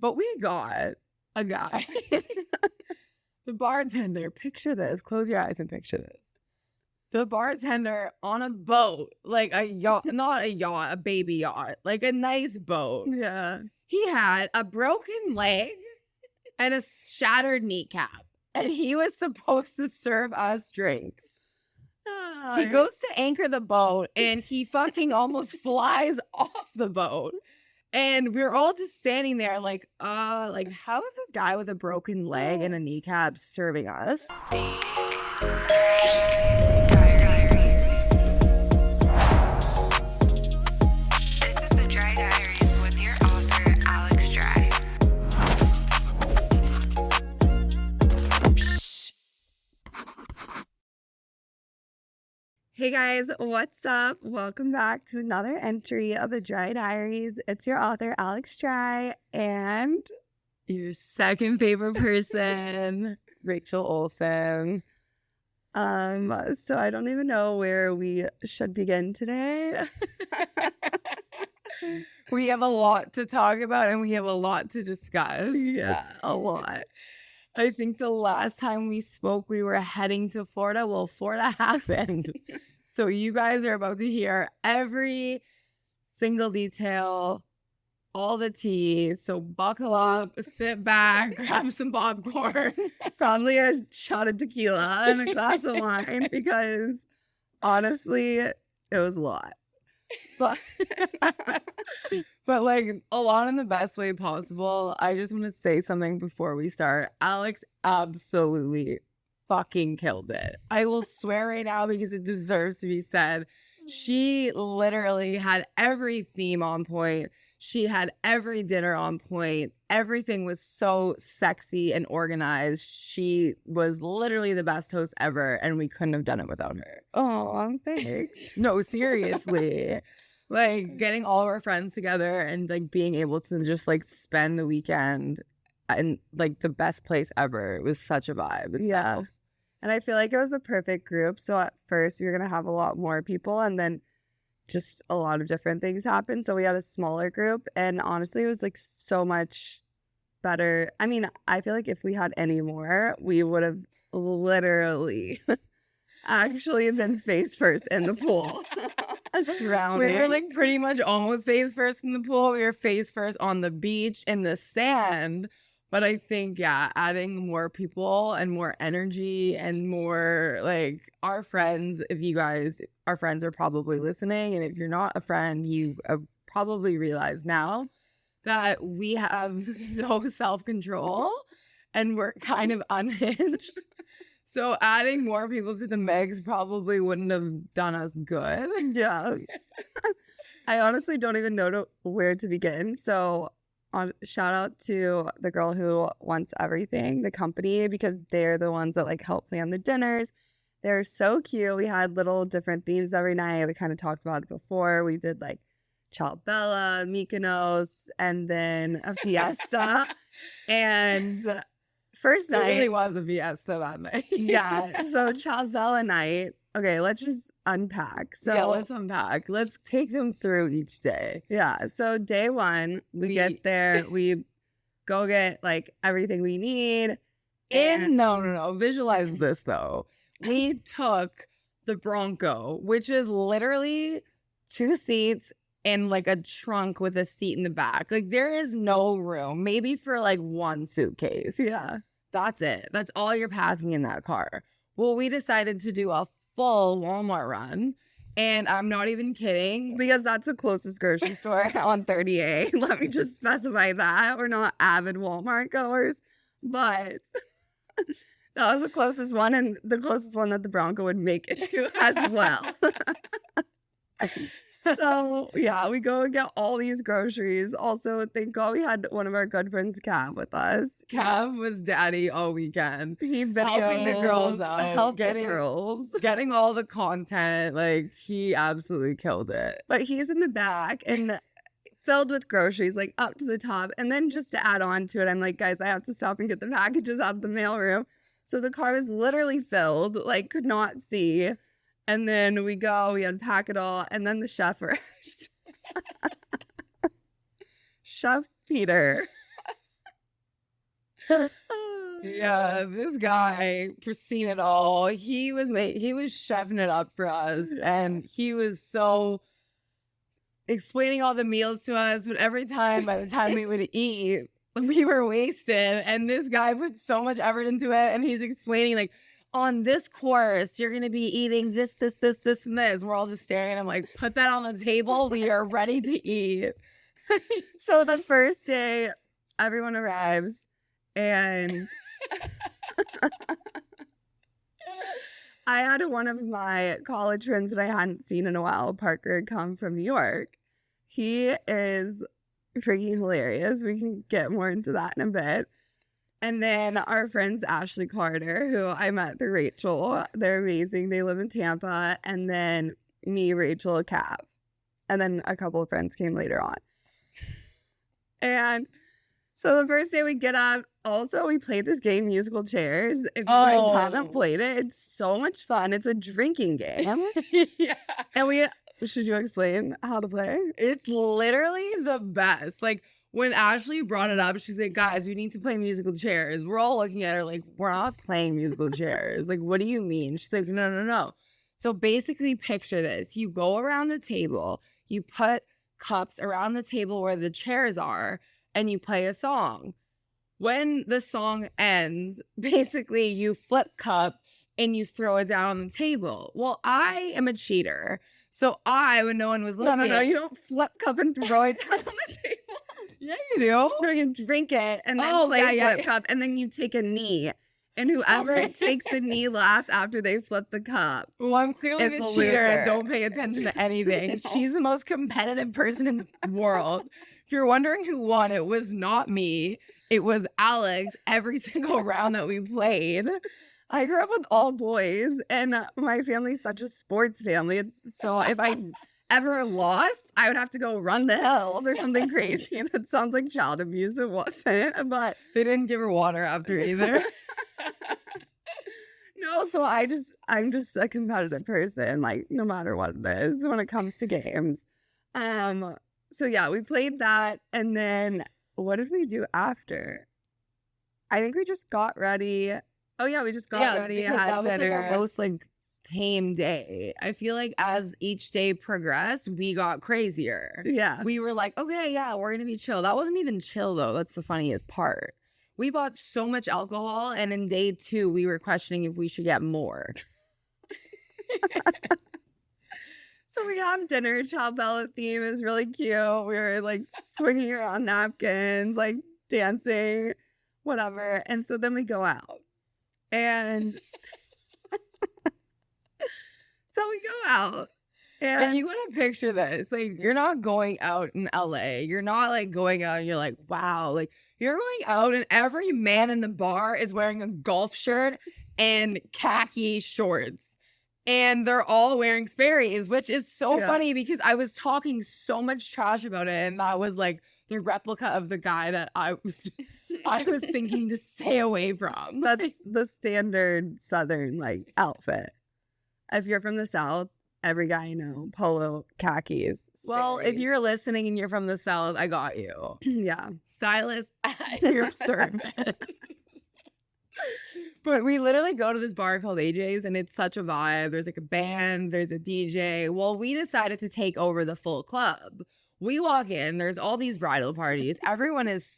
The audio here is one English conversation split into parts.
But we got a guy. The bartender, picture this. Close your eyes and picture this. The bartender on a boat, like a yacht, not a yacht, a baby yacht, like a nice boat. Yeah. He had a broken leg and a shattered kneecap, and he was supposed to serve us drinks. He goes to anchor the boat, and he fucking almost flies off the boat. And we're all just standing there like how is this guy with a broken leg and a kneecap serving us? This is the Dry Diaries with your author, Alex Dry. Hey guys, what's up? Welcome back to another entry of the Dry Diaries. It's your author, Alex Dry, and Your second favorite person, Rachel Olsen. so I don't even know where we should begin today. We have a lot to talk about and we have a lot to discuss. Yeah, a lot. I think the last time we spoke, we were heading to Florida. Well, Florida happened. So you guys are about to hear every single detail, all the tea. So buckle up, sit back, grab some popcorn. Probably a shot of tequila and a glass of wine because honestly, it was a lot. But, but like a lot in the best way possible. I just want to say something before we start. Alex absolutely fucking killed it. I will swear right now because it deserves to be said. She literally had every theme on point. She had every dinner on point. Everything was so sexy and organized. She was literally the best host ever, and we couldn't have done it without her. Oh, thanks. No, seriously. Like getting all of our friends together and like being able to just like spend the weekend in like the best place ever. It was such a vibe. Yeah. And I feel like it was a perfect group. So at first we were going to have a lot more people and then just a lot of different things happened. So we had a smaller group and honestly it was like so much better. I mean, I feel like if we had any more, we would have literally actually been face first in the pool. Drowning. We were like pretty much almost face first in the pool. We were face first on the beach in the sand. But I think, yeah, adding more people and more energy and more like our friends, if you guys, our friends are probably listening. And if you're not a friend, you probably realize now that we have no self-control and we're kind of unhinged. So adding more people to the mix probably wouldn't have done us good. Yeah. I honestly don't even know where to begin. So shout out to the girl who wants everything, the company, because they're the ones that like help plan the dinners. They're so cute. We had little different themes every night. We kind of talked about it before. We did like Ciao Bella, Mykonos, and then a fiesta. And first night, it really was a fiesta that night. yeah. So Ciao Bella night. Okay, let's just unpack. So yeah, let's unpack. Let's take them through each day. Yeah. So day one, we get there. We go get like everything we need. No. Visualize this though. We took the Bronco, which is literally 2 seats and like a trunk with a seat in the back. Like there is no room, maybe for like 1 suitcase. Yeah. That's it. That's all you're packing in that car. Well, we decided to do a full Walmart run. And I'm not even kidding. Because that's the closest grocery store on 30A. Let me just specify that. We're not avid Walmart goers. But that was the closest one and the closest one that the Bronco would make it to as well. So, yeah, we go and get all these groceries. Also, thank God we had one of our good friends, Cav, with us. Cav was daddy all weekend. He helping the girls out. Helping the girls. Getting all the content. Like, he absolutely killed it. But he's in the back and filled with groceries, like up to the top. And then just to add on to it, I'm like, guys, I have to stop and get the packages out of the mailroom. So the car was literally filled, like could not see. And then we unpack it all, and then the chef arrives. Chef Peter Yeah, this guy, seen it all. He was chefing it up for us, and he was so explaining all the meals to us. But every time, by the time we would eat, we were wasted. And this guy put so much effort into it, and he's explaining like, on this course, you're gonna be eating this, this, this, this, and this. We're all just staring at him like, put that on the table. We are ready to eat. So the first day, everyone arrives, and I had one of my college friends that I hadn't seen in a while, Parker, come from New York. He is freaking hilarious. We can get more into that in a bit. And then our friends Ashley Carter, who I met through Rachel. They're amazing. They live in Tampa. And then me, Rachel, Cap. And then a couple of friends came later on. And so the first day we get up, also we played this game, Musical Chairs. If you haven't played it, it's so much fun. It's a drinking game. Yeah. And should you explain how to play? It's literally the best. Like, when Ashley brought it up, she's like, guys, we need to play musical chairs. We're all looking at her like, we're not playing musical chairs. Like, what do you mean? She's like, no, no, no. So basically, picture this. You go around the table, you put cups around the table where the chairs are, and you play a song. When the song ends, basically, you flip cup and you throw it down on the table. Well, I am a cheater. So when no one was looking. No, you don't flip cup and throw it down on the table. Yeah, you do. No, you drink it and then play flip cup, and then you take a knee. And whoever takes the knee last after they flip the cup. Well, I'm clearly is a the cheater and loser. don't pay attention to anything. She's the most competitive person in the world. If you're wondering who won, it was not me. It was Alex every single round that we played. I grew up with all boys, and my family's such a sports family. So if I ever lost, I would have to go run the hills or something crazy. That sounds like child abuse. It wasn't, but They didn't give her water after either. no. So I'm just a competitive person, like no matter what it is when it comes to games. So yeah, we played that, and then what did we do after? I think we just got ready. Oh yeah, we just got ready, because had that was dinner. like our most like tame day. I feel like as each day progressed, we got crazier. Yeah. We were like, okay, yeah, we're gonna be chill. That wasn't even chill though. That's the funniest part. We bought so much alcohol, and in day 2, we were questioning if we should get more. So we have dinner. Child Bella theme is really cute. We were like swinging around napkins, like dancing, whatever. And so then we go out. And so we go out. And you gotta picture this. Like, you're not going out in LA. You're not like going out and you're like, wow. Like, you're going out and every man in the bar is wearing a golf shirt and khaki shorts. And they're all wearing Sperry's, which is so funny because I was talking so much trash about it. And that was like the replica of the guy that I was thinking to stay away from. That's the standard Southern like outfit. If you're from the South, every guy I know, polo, khakis. Well, if Sperry's. you're listening and you're from the South, I got you. Yeah. Stylist at your service. But we literally go to this bar called AJ's, and it's such a vibe. There's like a band, there's a DJ. Well, we decided to take over the full club. We walk in, there's all these bridal parties. Everyone is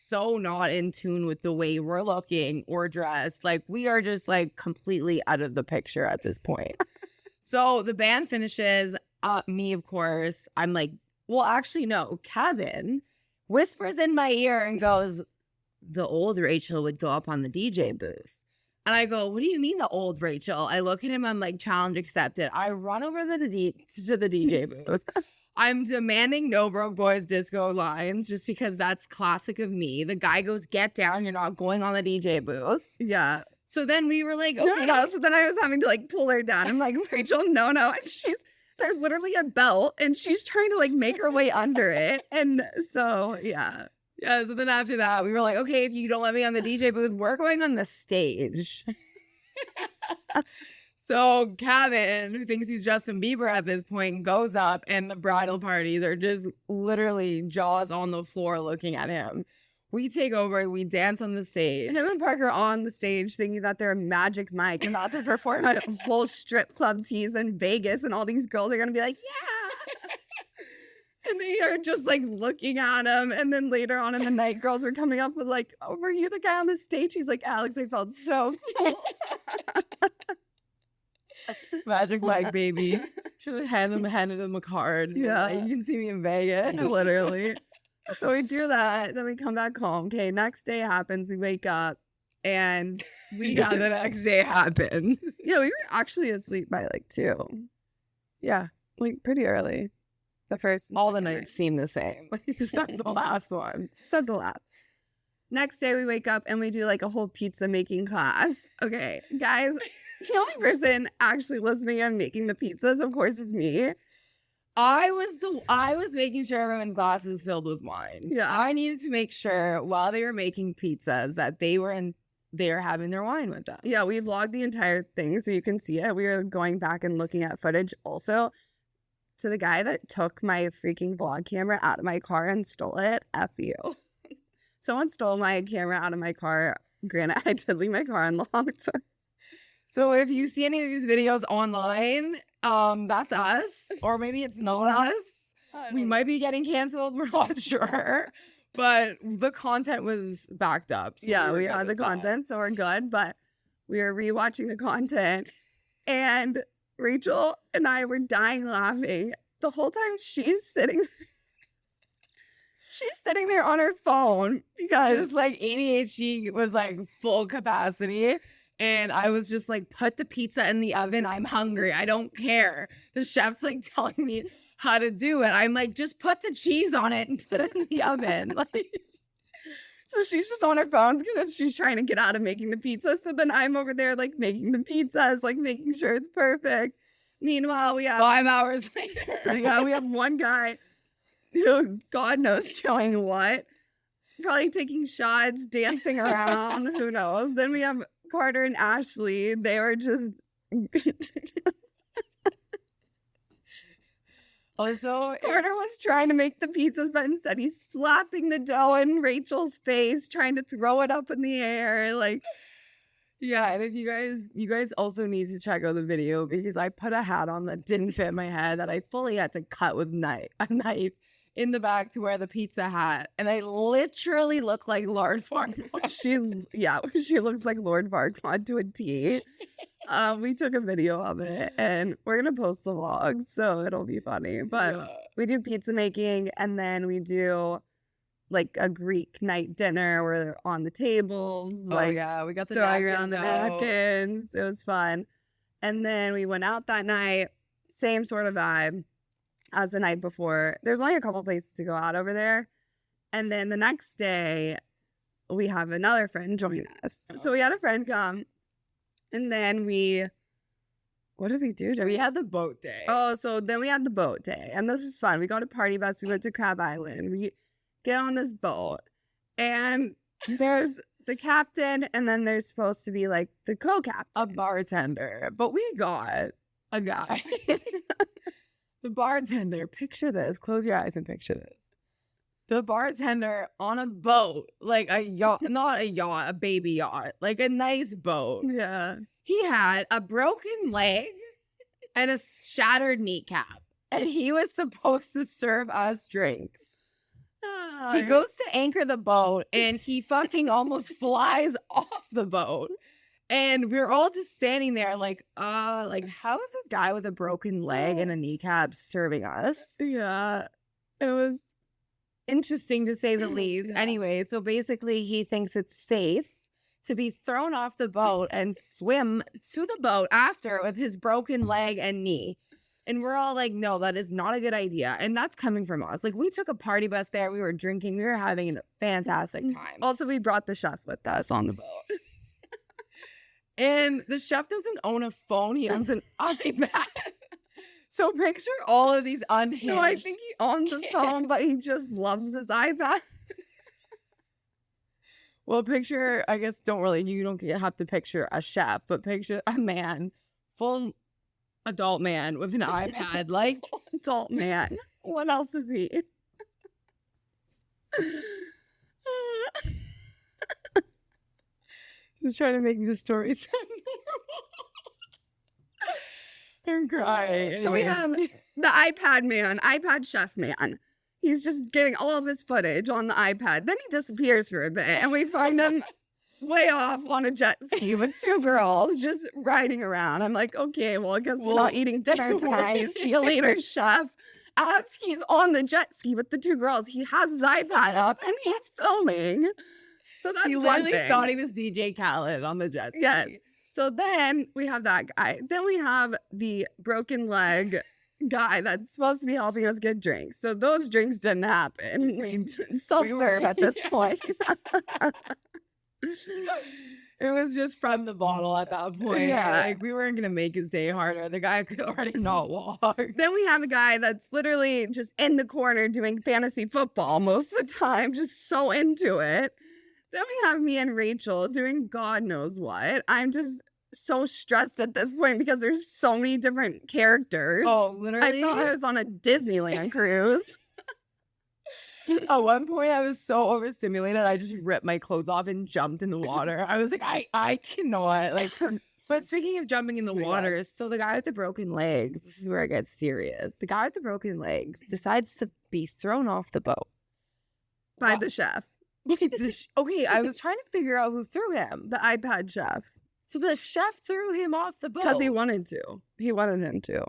so not in tune with the way we're looking or dressed. Like, we are just like completely out of the picture at this point. So the band finishes, me, of course. I'm like, well, actually, no. Kevin whispers in my ear and goes, the old Rachel would go up on the DJ booth. And I go, what do you mean the old Rachel? I look at him, I'm like, challenge accepted. I run over to the DJ booth. I'm demanding No Broke Boys disco lines just because that's classic of me. The guy goes, get down, you're not going on the DJ booth. Yeah. So then we were like, okay. No. So then I was having to like pull her down. I'm like, Rachel, no. And there's literally a belt and she's trying to like make her way under it. And so, yeah. Yeah, so then after that, we were like, okay, if you don't let me on the DJ booth, we're going on the stage. So Kevin, who thinks he's Justin Bieber at this point, goes up and the bridal parties are just literally jaws on the floor looking at him. We take over, we dance on the stage. And him and Parker on the stage thinking that they're Magic Mike and about to perform a whole strip club tease in Vegas, and all these girls are gonna be like, yeah. And they are just like looking at him. And then later on in the night, girls are coming up with like, oh, were you the guy on the stage? He's like, Alex, I felt so cool. Magic Mike, baby. Should have handed him a card. Yeah. Like, you can see me in Vegas. Literally. So we do that, then we come back home. Okay, next day happens, we wake up, and Yeah, the next day happened. yeah, we were actually asleep by like 2. Yeah. Like pretty early. The first and All the second nights seem the same. Except the last one. Except the last. Next day we wake up and we do like a whole pizza making class. Okay, guys, the only person actually listening and making the pizzas, of course, is me. I was making sure everyone's glass is filled with wine. Yeah. I needed to make sure while they were making pizzas that they were having their wine with them. Yeah, we vlogged the entire thing so you can see it. We were going back and looking at footage also. To the guy that took my freaking vlog camera out of my car and stole it, F you. Someone stole my camera out of my car. Granted, I did leave my car unlocked. So if you see any of these videos online, that's us. Or maybe it's not us. We might be getting canceled. We're not sure. But the content was backed up. So Yeah, were we good had the with that. content, so we're good. But we were rewatching the content, and Rachel and I were dying laughing the whole time. She's sitting there on her phone because Because like ADHD was like full capacity. And I was just like, put the pizza in the oven. I'm hungry. I don't care. The chef's like telling me how to do it. I'm like, just put the cheese on it and put it in the oven. Like, so she's just on her phone because she's trying to get out of making the pizza. So then I'm over there like making the pizzas, like making sure it's perfect. Meanwhile, we have 5 hours later. yeah, we have one guy who God knows doing what. Probably taking shots, dancing around, who knows. Then we have Carter and Ashley. They were just Also, Carter was trying to make the pizzas, but instead he's slapping the dough in Rachel's face, trying to throw it up in the air. Like, yeah, and if you guys also need to check out the video because I put a hat on that didn't fit my head that I fully had to cut with a knife in the back to wear the pizza hat, and I literally look like Lord Farquaad. she looks like Lord Farquaad to a T. We took a video of it, and we're gonna post the vlog, so it'll be funny. But Yeah. we do pizza making, and then we do like a Greek night dinner. We're on the tables, like yeah, we got the throwing around the napkins out. napkins. It was fun. And then we went out that night, same sort of vibe as the night before. There's only a couple places to go out over there. And then the next day, we have another friend join us. So we had a friend come, and then what did we do? We had the boat day. Oh, so then we had the boat day, and this is fun. We got a party bus. We went to Crab Island. We get on this boat, and there's the captain, and then there's supposed to be like the co-captain. A bartender, but we got a guy. The bartender, picture this. Close your eyes and picture this. The bartender on a boat, like a yacht, not a yacht, a baby yacht, like a nice boat. Yeah. He had a broken leg and a shattered kneecap, and he was supposed to serve us drinks. He goes to anchor the boat, and he fucking almost flies off the boat. And we're all just standing there like how is this guy with a broken leg and a kneecap serving us? Yeah. It was Interesting to say the least. Yeah. Anyway, so basically he thinks it's safe to be thrown off the boat and swim to the boat after with his broken leg and knee. And we're all like, no, that is not a good idea. And that's coming from us. Like, we took a party bus there. We were drinking. We were having a fantastic time. also we brought the chef with us on the boat. And the chef doesn't own a phone. He owns an iPad. So picture all of these unhinged. No, I think he owns the phone, but he just loves his iPad. Well, picture, I guess, you don't have to picture a chef, but picture a man, full adult man with an iPad, like, Adult man. What else is he? Just trying to make the story sound normal. I'm crying. So we have the iPad chef man. He's just getting all of his footage on the iPad. Then he disappears for a bit, and we find him way off on a jet ski with two girls just riding around. I'm like, okay, well, I guess we're not eating dinner tonight. See you later, chef. As he's on the jet ski with the two girls, he has his iPad up and he's filming. So that's He one literally thing. thought he was DJ Khaled on the jet ski. Yes. So then we have that guy. Then we have the broken leg guy that's supposed to be helping us get drinks. So those drinks didn't happen. We self-serve at this point. It was just from the bottle at that point. Yeah. Like, we weren't going to make his day harder. The guy could already not walk. Then we have a guy that's literally just in the corner doing fantasy football most of the time, just so into it. Then we have me and Rachel doing God knows what. I'm just so stressed at this point because there's so many different characters. Oh, I literally. felt I was on a Disneyland cruise. At one point, I was so overstimulated, I just ripped my clothes off and jumped in the water. I was like, I cannot. Like, but speaking of jumping in the water, so the guy with the broken legs, this is where it gets serious. The guy with the broken legs decides to be thrown off the boat. By the chef, Okay, I was trying to figure out who threw him. the iPad chef, So the chef threw him off the boat. because he wanted to. He wanted him to.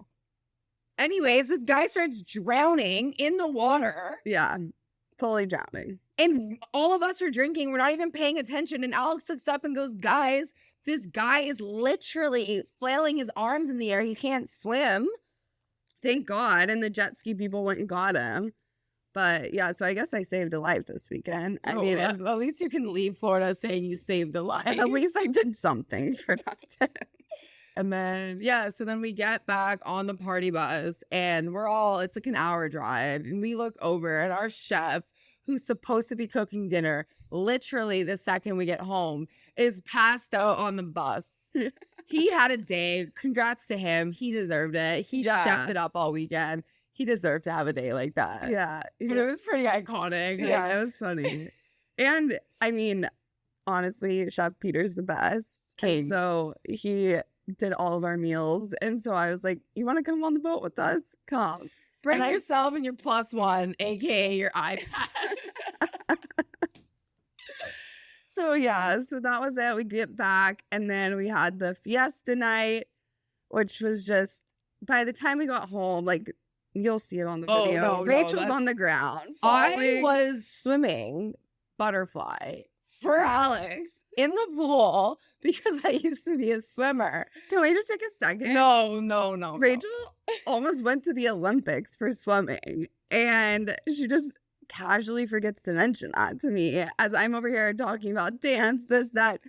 Anyways, this guy starts drowning in the water. Yeah, totally drowning. And all of us are drinking. We're not even paying attention. And Alex looks up and goes, guys, this guy is literally flailing his arms in the air. He can't swim. Thank God. And the jet ski people went and got him. But yeah, so I guess I saved a life this weekend. I mean, at least you can leave Florida saying you saved a life. at least I did something productive. And then, yeah, so then we get back on the party bus and it's like an hour drive. And we look over at our chef, who's supposed to be cooking dinner, literally the second we get home, is passed out on the bus. He had a day. Congrats to him. He deserved it. He chefed it up all weekend. He deserved to have a day like that. Yeah. But it was pretty iconic. Yeah, it was funny. And I mean, honestly, Chef Peter's the best. King. And so he did all of our meals. And so I was like, you want to come on the boat with us? Come. Bring And yourself and your +1, aka your iPad. So yeah, so that was it. We get back and then we had the fiesta night, which was just, by the time we got home, like, you'll see it on the Oh, video. no, Rachel's that's- on the ground. I falling. was swimming butterfly for Alex in the pool because I used to be a swimmer. Can we just take a second? No. Rachel almost went to the Olympics for swimming, and she just casually forgets to mention that to me as I'm over here talking about dance, this, that.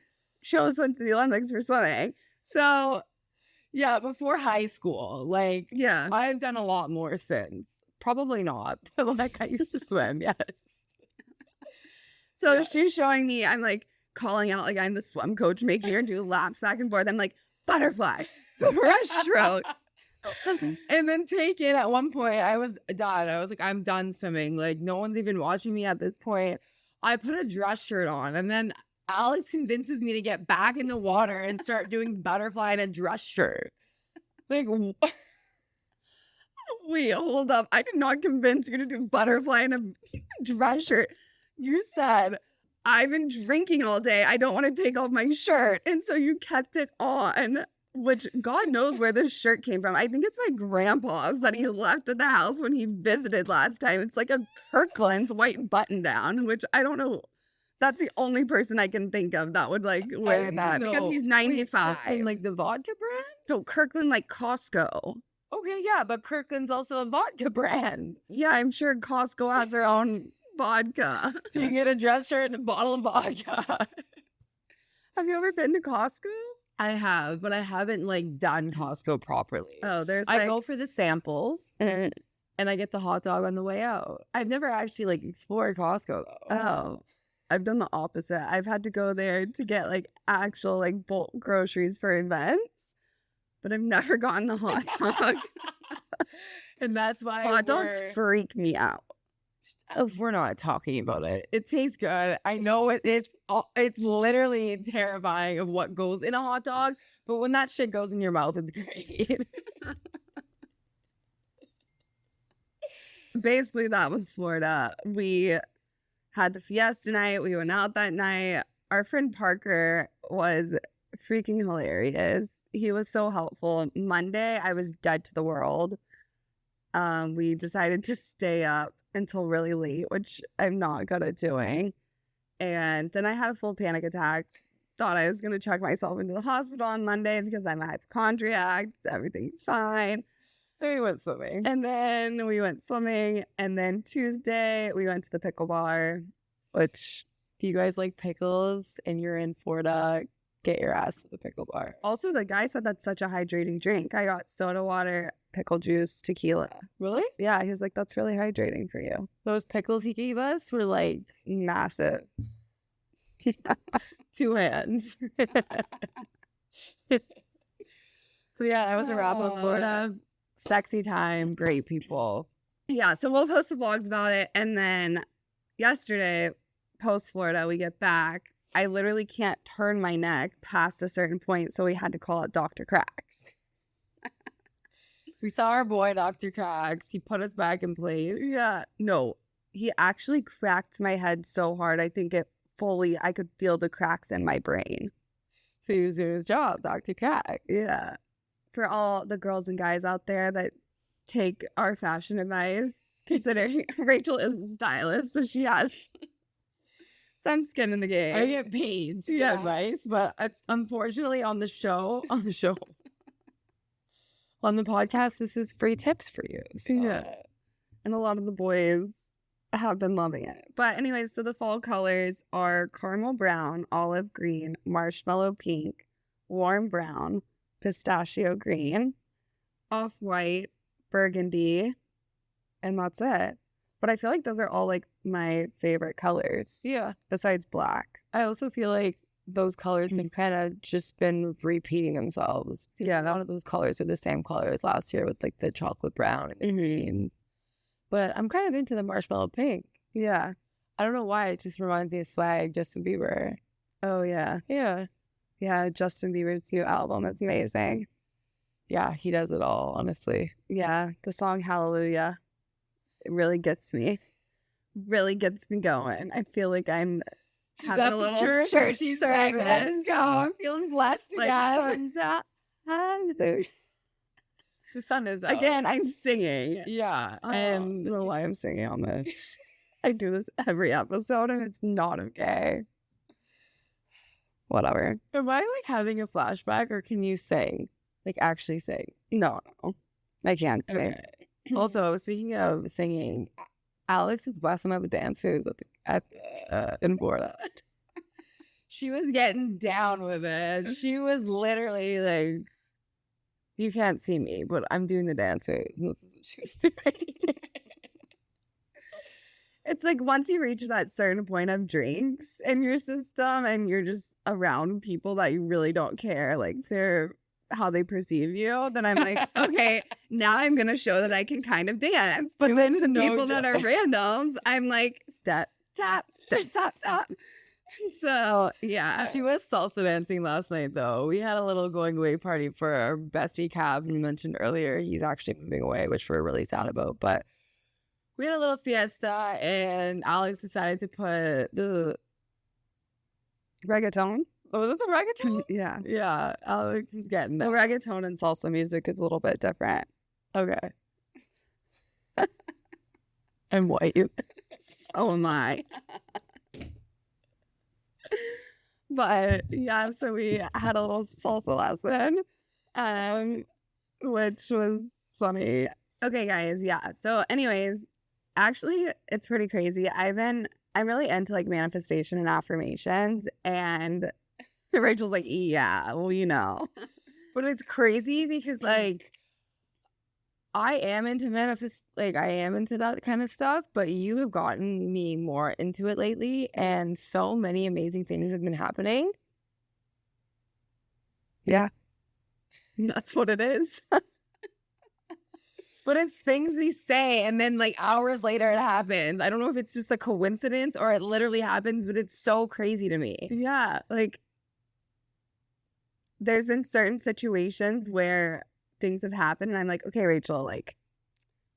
She almost went to the Olympics for swimming. So, Yeah, before high school. Like, yeah. I've done a lot more since. Probably not, but like I used to swim, yes. So Yeah. she's showing me, I'm like calling out like I'm the swim coach, making her do laps back and forth. I'm like, butterfly, breaststroke. And then taken at one point, I was done. I was like, I'm done swimming. Like, no one's even watching me at this point. I put a dress shirt on, and then Alex convinces me to get back in the water and start doing butterfly in a dress shirt. Like, Wait, hold up. I did not convince you to do butterfly in a dress shirt. You said, I've been drinking all day. I don't want to take off my shirt. And so you kept it on, which God knows where this shirt came from. I think it's my grandpa's that he left at the house when he visited last time. It's like a Kirkland's white button down, which I don't know. That's the only person I can think of that would like wear that because he's 95. And like the vodka brand? No, Kirkland like Costco. Okay, yeah, but Kirkland's also a vodka brand. Yeah, I'm sure Costco has their own vodka. So you can get a dress shirt and a bottle of vodka. Have you ever been to Costco? I have, but I haven't like done Costco properly. Oh, there's I like go for the samples and I get the hot dog on the way out. I've never actually like explored Costco though. oh, I've done the opposite. I've had to go there to get like actual like bulk groceries for events, but I've never gotten the hot dog. And that's why Hot dogs freak me out. We're not talking about it. It tastes good. I know it's literally terrifying of what goes in a hot dog, but when that shit goes in your mouth, it's great. Basically, that was Florida. We had the fiesta night. We went out that night. Our friend Parker was freaking hilarious. He was so helpful. Monday, I was dead to the world. We decided to stay up until really late, which I'm not good at doing. And then I had a full panic attack. Thought I was going to check myself into the hospital on Monday because I'm a hypochondriac. Everything's fine. Then we went swimming. And then we went swimming. And then Tuesday, we went to the pickle bar, which If you guys like pickles and you're in Florida, get your ass to the pickle bar. also the guy said that's such a hydrating drink. I got soda water, pickle juice, tequila. Really? Yeah, he was like, that's really hydrating for you. Those pickles he gave us were like Massive. 2 hands. So yeah, that was a wrap on Florida. Sexy time, great people. Yeah, so we'll post the vlogs about it. And then yesterday, post Florida, we get back. I literally can't turn my neck past a certain point, so we had to call out Dr. Cracks. We saw our boy, Dr. Cracks. He put us back in place. Yeah. No, he actually cracked my head so hard. I think I could feel the cracks in my brain. So he was doing his job, Dr. Crack. Yeah. For all the girls and guys out there that take our fashion advice, considering Rachel is a stylist, so she has some skin in the game. I get paid to get advice, but it's unfortunately on the podcast, this is free tips for you. So. Yeah. And a lot of the boys have been loving it. But anyways, so the fall colors are caramel brown, olive green, marshmallow pink, warm brown, pistachio green, off-white, burgundy, and that's it. But I feel like those are all like my favorite colors. Yeah. Besides black. I also feel like those colors have kind of just been repeating themselves. Yeah. A lot of those colors were the same colors last year with like the chocolate brown and the greens. But I'm kind of into the marshmallow pink. Yeah. I don't know why. It just reminds me of Swag, Justin Bieber. Oh, yeah. Yeah. Yeah, Justin Bieber's new album is amazing. Yeah, he does it all, honestly. Yeah, the song Hallelujah, it really gets me. Really gets me going. I feel like I'm having a little church service. Let's go. I'm feeling blessed Like, again. sun's out. Hallelujah. The sun is out. Again, I'm singing. Yeah. I And don't know why I'm singing on this. I do this every episode and it's not okay. Whatever. am I like having a flashback or can you sing? Like actually sing? No, I can't sing. Okay. Also, speaking of singing, Alex is busting up dancers in Florida. She was getting down with it. She was literally like, you can't see me, but I'm doing the dancers. This is what she was doing. It's like once you reach that certain point of drinks in your system and you're just around people that you really don't care, like how they perceive you, then I'm like, okay, now I'm going to show that I can kind of dance. But then the people that are randoms, I'm like, step, tap, step, tap, tap. So, yeah. She was salsa dancing last night, though. We had a little going away party for our bestie Cab, we mentioned earlier. He's actually moving away, which we're really sad about. But we had a little fiesta, and Alex decided to put the Reggaeton? was it the reggaeton? Yeah. Yeah, Alex is getting The that. reggaeton and salsa music is a little bit different. Okay. I'm white. So am I. But yeah, so we had a little salsa lesson, which was funny. Okay, guys, yeah. So, anyways, actually, it's pretty crazy. I'm really into like manifestation and affirmations, and Rachel's like, yeah, well, you know. But it's crazy because like I am into I am into that kind of stuff, but you have gotten me more into it lately, and so many amazing things have been happening. Yeah. That's what it is. But it's things we say, and then like hours later it happens. I don't know if it's just a coincidence or it literally happens, but it's so crazy to me. Yeah, like there's been certain situations where things have happened and I'm like, okay, Rachel, like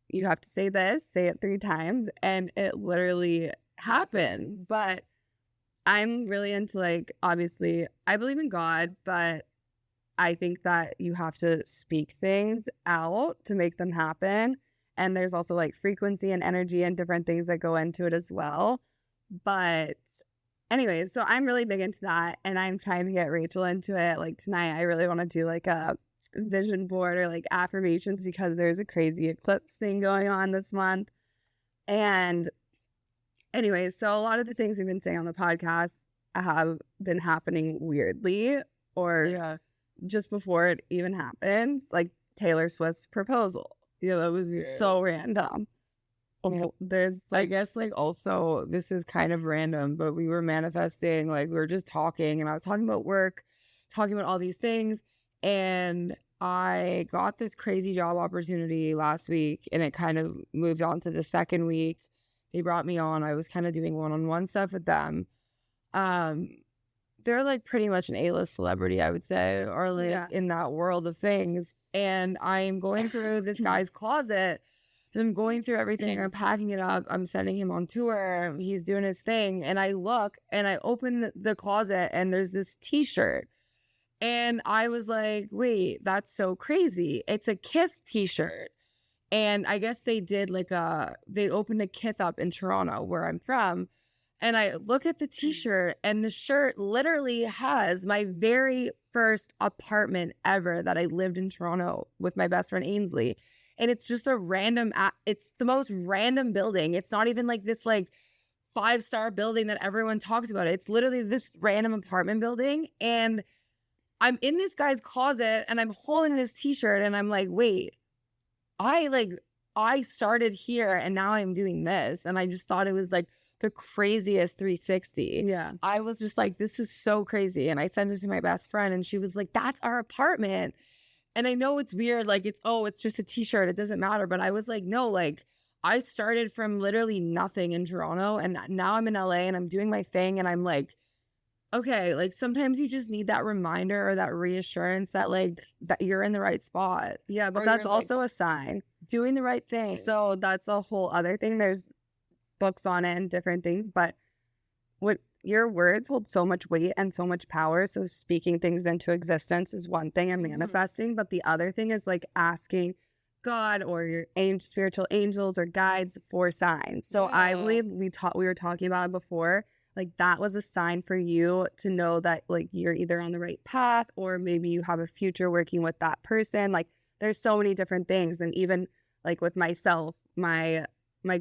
you have to say this, say it 3 times, and it literally happens. But I'm really into like, obviously, I believe in God, but I think that you have to speak things out to make them happen. And there's also like frequency and energy and different things that go into it as well. But anyways, so I'm really big into that and I'm trying to get Rachel into it. Like tonight, I really want to do like a vision board or like affirmations because there's a crazy eclipse thing going on this month. And anyways, so a lot of the things we've been saying on the podcast have been happening weirdly or just before it even happens, like Taylor Swift's proposal. Yeah, that was weird. So random. There's I guess like also this is kind of random, but we were manifesting, like we were just talking and I was talking about work, talking about all these things, and I got this crazy job opportunity last week and it kind of moved on to the second week. They brought me on. I was kind of doing one-on-one stuff with them. They're like pretty much an A-list celebrity, I would say, or like in that world of things. And I'm going through this guy's closet. And I'm going through everything. I'm packing it up. I'm sending him on tour. He's doing his thing. And I look and I open the closet and there's this t-shirt. And I was like, wait, that's so crazy. It's a Kith t-shirt. And I guess they did like they opened a Kith up in Toronto where I'm from. And I look at the t-shirt and the shirt literally has my very first apartment ever that I lived in Toronto with my best friend Ainsley. And it's just a random, it's the most random building. It's not even like this like 5-star building that everyone talks about. It's literally this random apartment building. And I'm in this guy's closet and I'm holding this t-shirt and I'm like, wait, I started here and now I'm doing this. And I just thought it was like the craziest 360. Yeah. I was just like, this is so crazy. And I sent it to my best friend and she was like, that's our apartment. And I know it's weird. Like it's just a t-shirt. It doesn't matter. But I was like, no, like I started from literally nothing in Toronto and now I'm in LA and I'm doing my thing. And I'm like, okay, like sometimes you just need that reminder or that reassurance that like that you're in the right spot. Yeah, but Or that's you're, also a sign. doing the right thing. So that's a whole other thing. There's books on it and different things, but what your words hold so much weight and so much power. So speaking things into existence is one thing and manifesting, but the other thing is like asking God or your spiritual angels or guides for signs. So I believe we were talking about it before. Like that was a sign for you to know that like you're either on the right path or maybe you have a future working with that person. Like there's so many different things. And even like with myself, my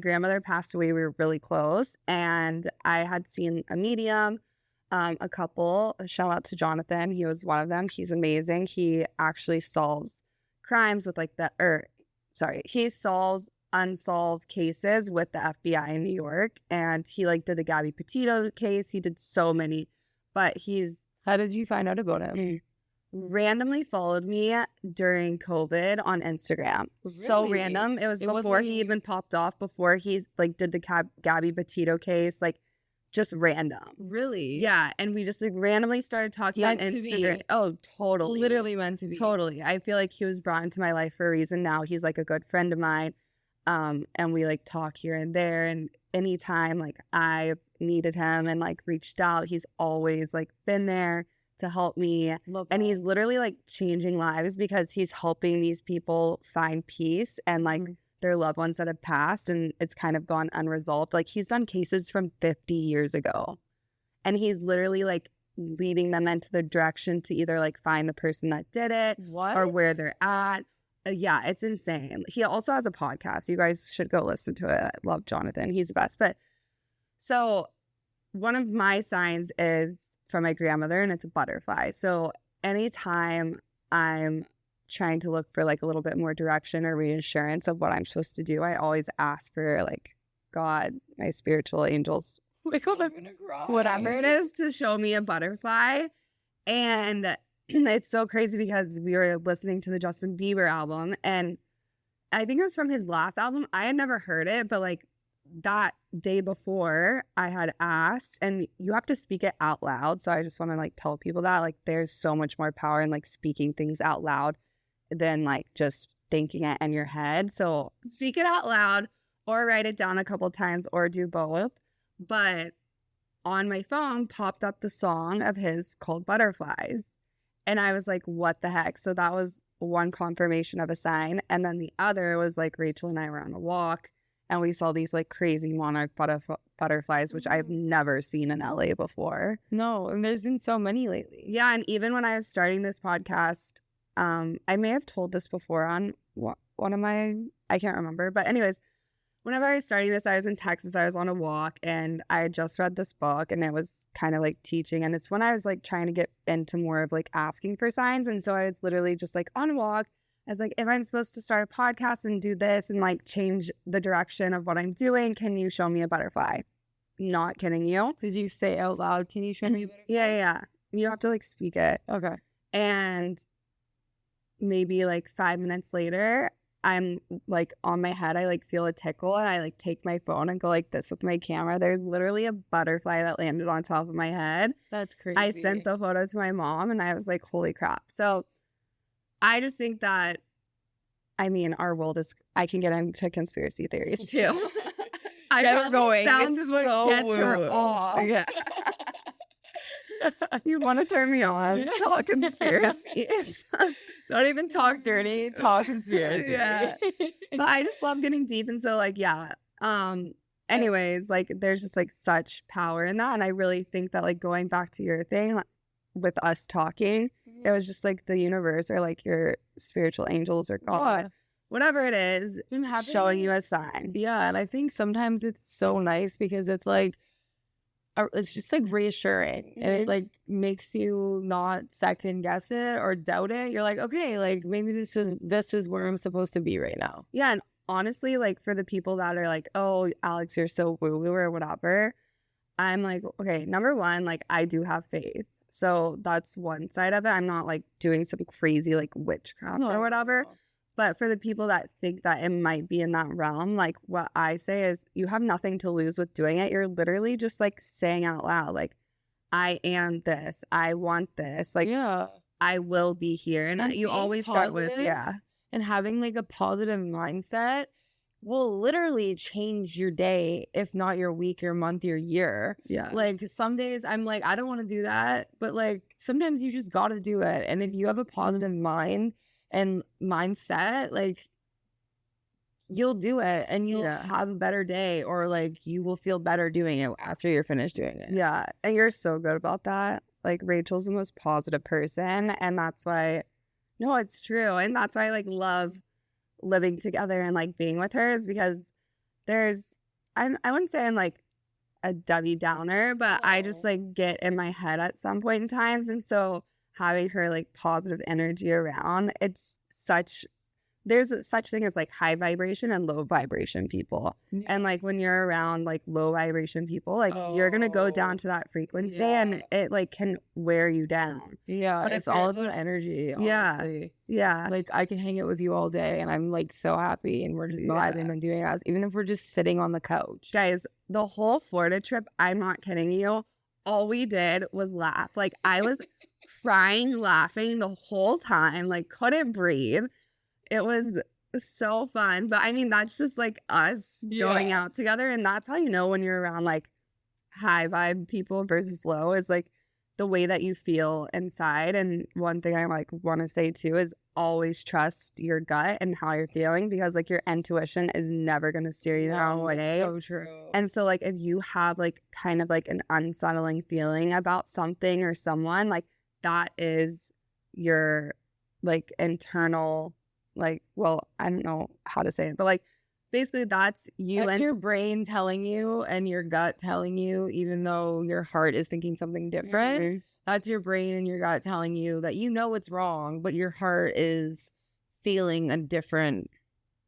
grandmother passed away. We were really close and I had seen a medium, a couple. Shout out to Jonathan. He was one of them. He's amazing. He actually solves crimes with like he solves unsolved cases with the FBI in New York, and he like did the Gabby Petito case. He did so many, but How did you find out about him? Randomly followed me during COVID on Instagram. Really? So random. It was before he even popped off, before he like did the Gabby Petito case, like just random. Really? Yeah, and we just like randomly started talking on Meant to Instagram. be. Oh, totally. Literally meant to be. Totally. I feel like he was brought into my life for a reason. Now he's like a good friend of mine. And we like talk here and there, and anytime like I needed him and like reached out, he's always like been there to help me. And he's literally like changing lives because he's helping these people find peace and like their loved ones that have passed and it's kind of gone unresolved. Like he's done cases from 50 years ago and he's literally like leading them into the direction to either like find the person that did it or where they're at. Yeah, it's insane. He also has a podcast. You guys should go listen to it. I love Jonathan. He's the best. But so one of my signs is from my grandmother, and it's a butterfly. So anytime I'm trying to look for like a little bit more direction or reassurance of what I'm supposed to do, I always ask for like God, my spiritual angels, I'm gonna cry. whatever it is, to show me a butterfly. And it's so crazy because we were listening to the Justin Bieber album and I think it was from his last album. I had never heard it, but like that day before I had asked, and you have to speak it out loud. So I just want to like tell people that like there's so much more power in like speaking things out loud than like just thinking it in your head. So speak it out loud or write it down a couple times or do both. But on my phone popped up the song of his called Butterflies. And I was like, what the heck? So that was one confirmation of a sign. And then the other was like Rachel and I were on a walk and we saw these like crazy monarch butterflies, which I've never seen in LA before. No, and there's been so many lately. Yeah. And even when I was starting this podcast, I may have told this before on one of my, I can't remember. But anyways, whenever I was starting this, I was in Texas, I was on a walk and I had just read this book and it was kind of like teaching. And it's when I was like trying to get into more of like asking for signs. And so I was literally just like on a walk. I was like, if I'm supposed to start a podcast and do this and like change the direction of what I'm doing, can you show me a butterfly? Not kidding you. Did you say out loud, can you show me a butterfly? Yeah. You have to like speak it. Okay. And maybe like 5 minutes later, I'm like on my head, I like feel a tickle and I like take my phone and go like this with my camera. There's literally a butterfly that landed on top of my head. That's crazy. I sent the photo to my mom and I was like, holy crap. So I just think that, I mean, our world is, I can get into conspiracy theories too. I Get her probably going. sound It's what so gets her woo-woo. off. Yeah. You want to turn me on? Talk conspiracies. Don't even talk dirty. Talk conspiracy. Yeah. But I just love getting deep. And so like, yeah. Anyways, like there's just like such power in that. And I really think that like going back to your thing like, with us talking, it was just like the universe or like your spiritual angels or God, whatever it is, showing you a sign. Yeah. And I think sometimes it's so nice because it's like, it's just like reassuring and it like makes you not second guess it or doubt it. You're like, okay, like maybe this is where I'm supposed to be right now. Yeah. And honestly, like for the people that are like, oh, Alex, you're so woo-woo or whatever, I'm like, okay, number one, like I do have faith. So that's one side of it. I'm not like doing some crazy like witchcraft or whatever. But for the people that think that it might be in that realm, like what I say is you have nothing to lose with doing it. You're literally just like saying out loud, like, I am this. I want this. Like, Yeah. I will be here. And you being always start with, positive yeah. And having like a positive mindset will literally change your day, if not your week, your month, your year. Yeah. Like some days I'm like, I don't want to do that. But like sometimes you just got to do it. And if you have a positive mind and mindset, like you'll do it and you'll have a better day or like you will feel better doing it after you're finished doing it. Yeah. And you're so good about that. Like Rachel's the most positive person. And that's why, no, it's true. And that's why I like love living together and like being with her is because there's, I wouldn't say I'm like a Debbie Downer, but I just like get in my head at some point in times. And so having her like positive energy around, it's such, there's such thing as like high vibration and low vibration people. And like when you're around like low vibration people, like you're going to go down to that frequency and it like can wear you down. Yeah. But It's all about energy. Honestly. Yeah. Like I can hang it with you all day and I'm like so happy and we're just vibing and doing us, even if we're just sitting on the couch. Guys, the whole Florida trip, I'm not kidding you, all we did was laugh. Like I was crying, laughing the whole time, like couldn't breathe. It was so fun. But I mean, that's just like us going out together. And that's how you know when you're around like high vibe people versus low is like the way that you feel inside. And one thing I like want to say too is always trust your gut and how you're feeling because like your intuition is never going to steer you the wrong way. So true. And so like if you have like kind of like an unsettling feeling about something or someone, like that is your like internal like, well, I don't know how to say it, but like basically that's you That's and your brain telling you and your gut telling you, even though your heart is thinking something different. That's your brain and your gut telling you that you know it's wrong, but your heart is feeling a different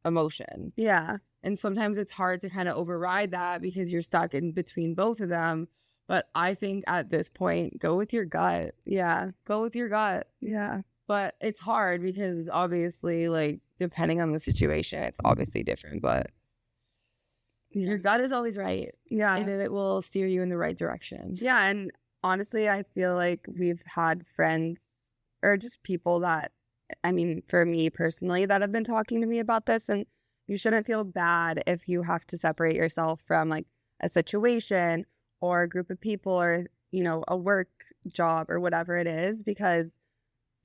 emotion. Yeah. And sometimes it's hard to kind of override that because you're stuck in between both of them. But I think at this point, go with your gut. Yeah. Go with your gut. Yeah. But it's hard because obviously, like, depending on the situation, it's obviously different, but your gut is always right. Yeah. And it will steer you in the right direction. Yeah. And honestly, I feel like we've had friends or just people that, I mean, for me personally, that have been talking to me about this. And you shouldn't feel bad if you have to separate yourself from like a situation or a group of people or, you know, a work job or whatever it is, because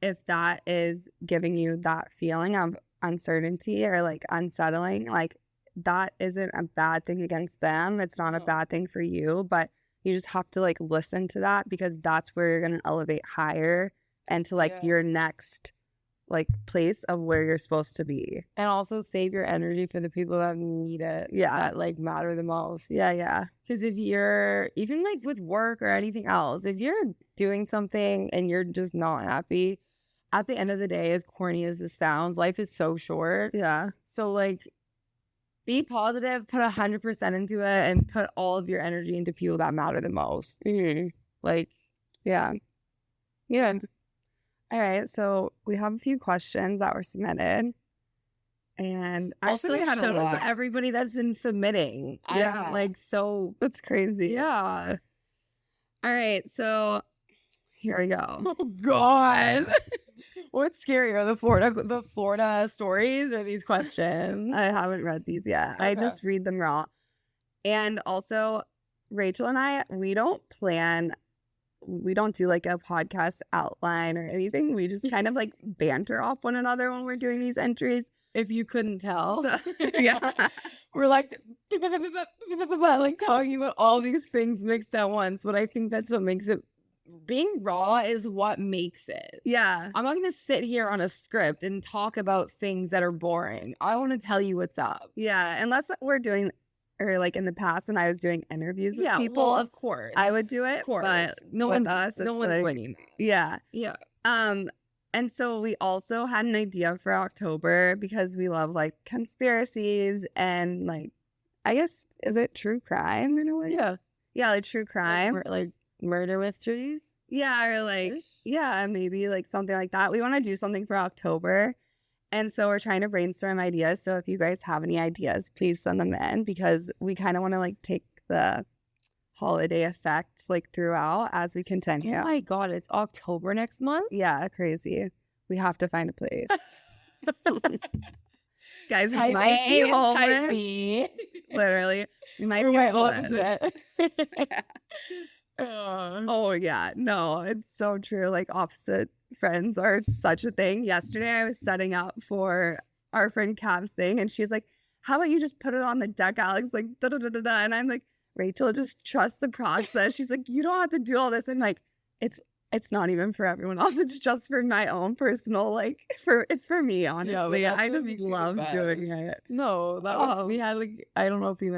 if that is giving you that feeling of uncertainty or like unsettling, like that isn't a bad thing against them. It's not a bad thing for you, but you just have to like listen to that, because that's where you're going to elevate higher and to like your next like place of where you're supposed to be. And also save your energy for the people that need it. Yeah. That like matter the most. Yeah. Because if you're, even like with work or anything else, if you're doing something and you're just not happy, at the end of the day, as corny as this sounds, life is so short. Yeah. So like, be positive, put 100% into it, and put all of your energy into people that matter the most. Mm-hmm. Like, Yeah. All right. So we have a few questions that were submitted. And also actually, we had a shout out lot. to everybody that's been submitting. Yeah. So That's crazy. yeah. All right. So here we go. Oh God. What's scarier, the Florida stories or these questions? I haven't read these yet. I Okay. just read them raw. And also, Rachel and I, we don't do like a podcast outline or anything. We just kind of like banter off one another when we're doing these entries. If you couldn't tell. So, yeah. We're like like talking about all these things mixed at once. But I think that's what makes it, being raw is what makes it. Yeah. I'm not going to sit here on a script and talk about things that are boring. I want to tell you what's up. Yeah. Unless we're doing, or like in the past when I was doing interviews with people, well, of course. I would do it. Of course. But no with one's, us, no it's one's like- winning. Yeah. Yeah. And so we also had an idea for October because we love like conspiracies and like, I guess, is it true crime in a way? Yeah. Yeah, like true crime. Like murder mysteries. Yeah, or like, Ish. yeah, maybe like something like that. We want to do something for October. And so we're trying to brainstorm ideas. So if you guys have any ideas, please send them in, because we kind of want to like take the holiday effects like throughout as we continue. Oh my God, it's October next month? Yeah, crazy. We have to find a place. Guys, we Type might be A, type homeless. B. Literally. We might Or be my homeless. opposite. Oh, yeah. No, it's so true. Like, opposite friends are such a thing. Yesterday, I was setting up for our friend Cav's thing, and she's like, how about you just put it on the deck, Alex? Like, da-da-da-da-da. And I'm like, Rachel, just trust the process. She's like, you don't have to do all this. I'm like, it's not even for everyone else. It's just for my own personal, like, it's for me, honestly. that's I what just makes it love the doing best. it. No, that was, we had like, I don't know if we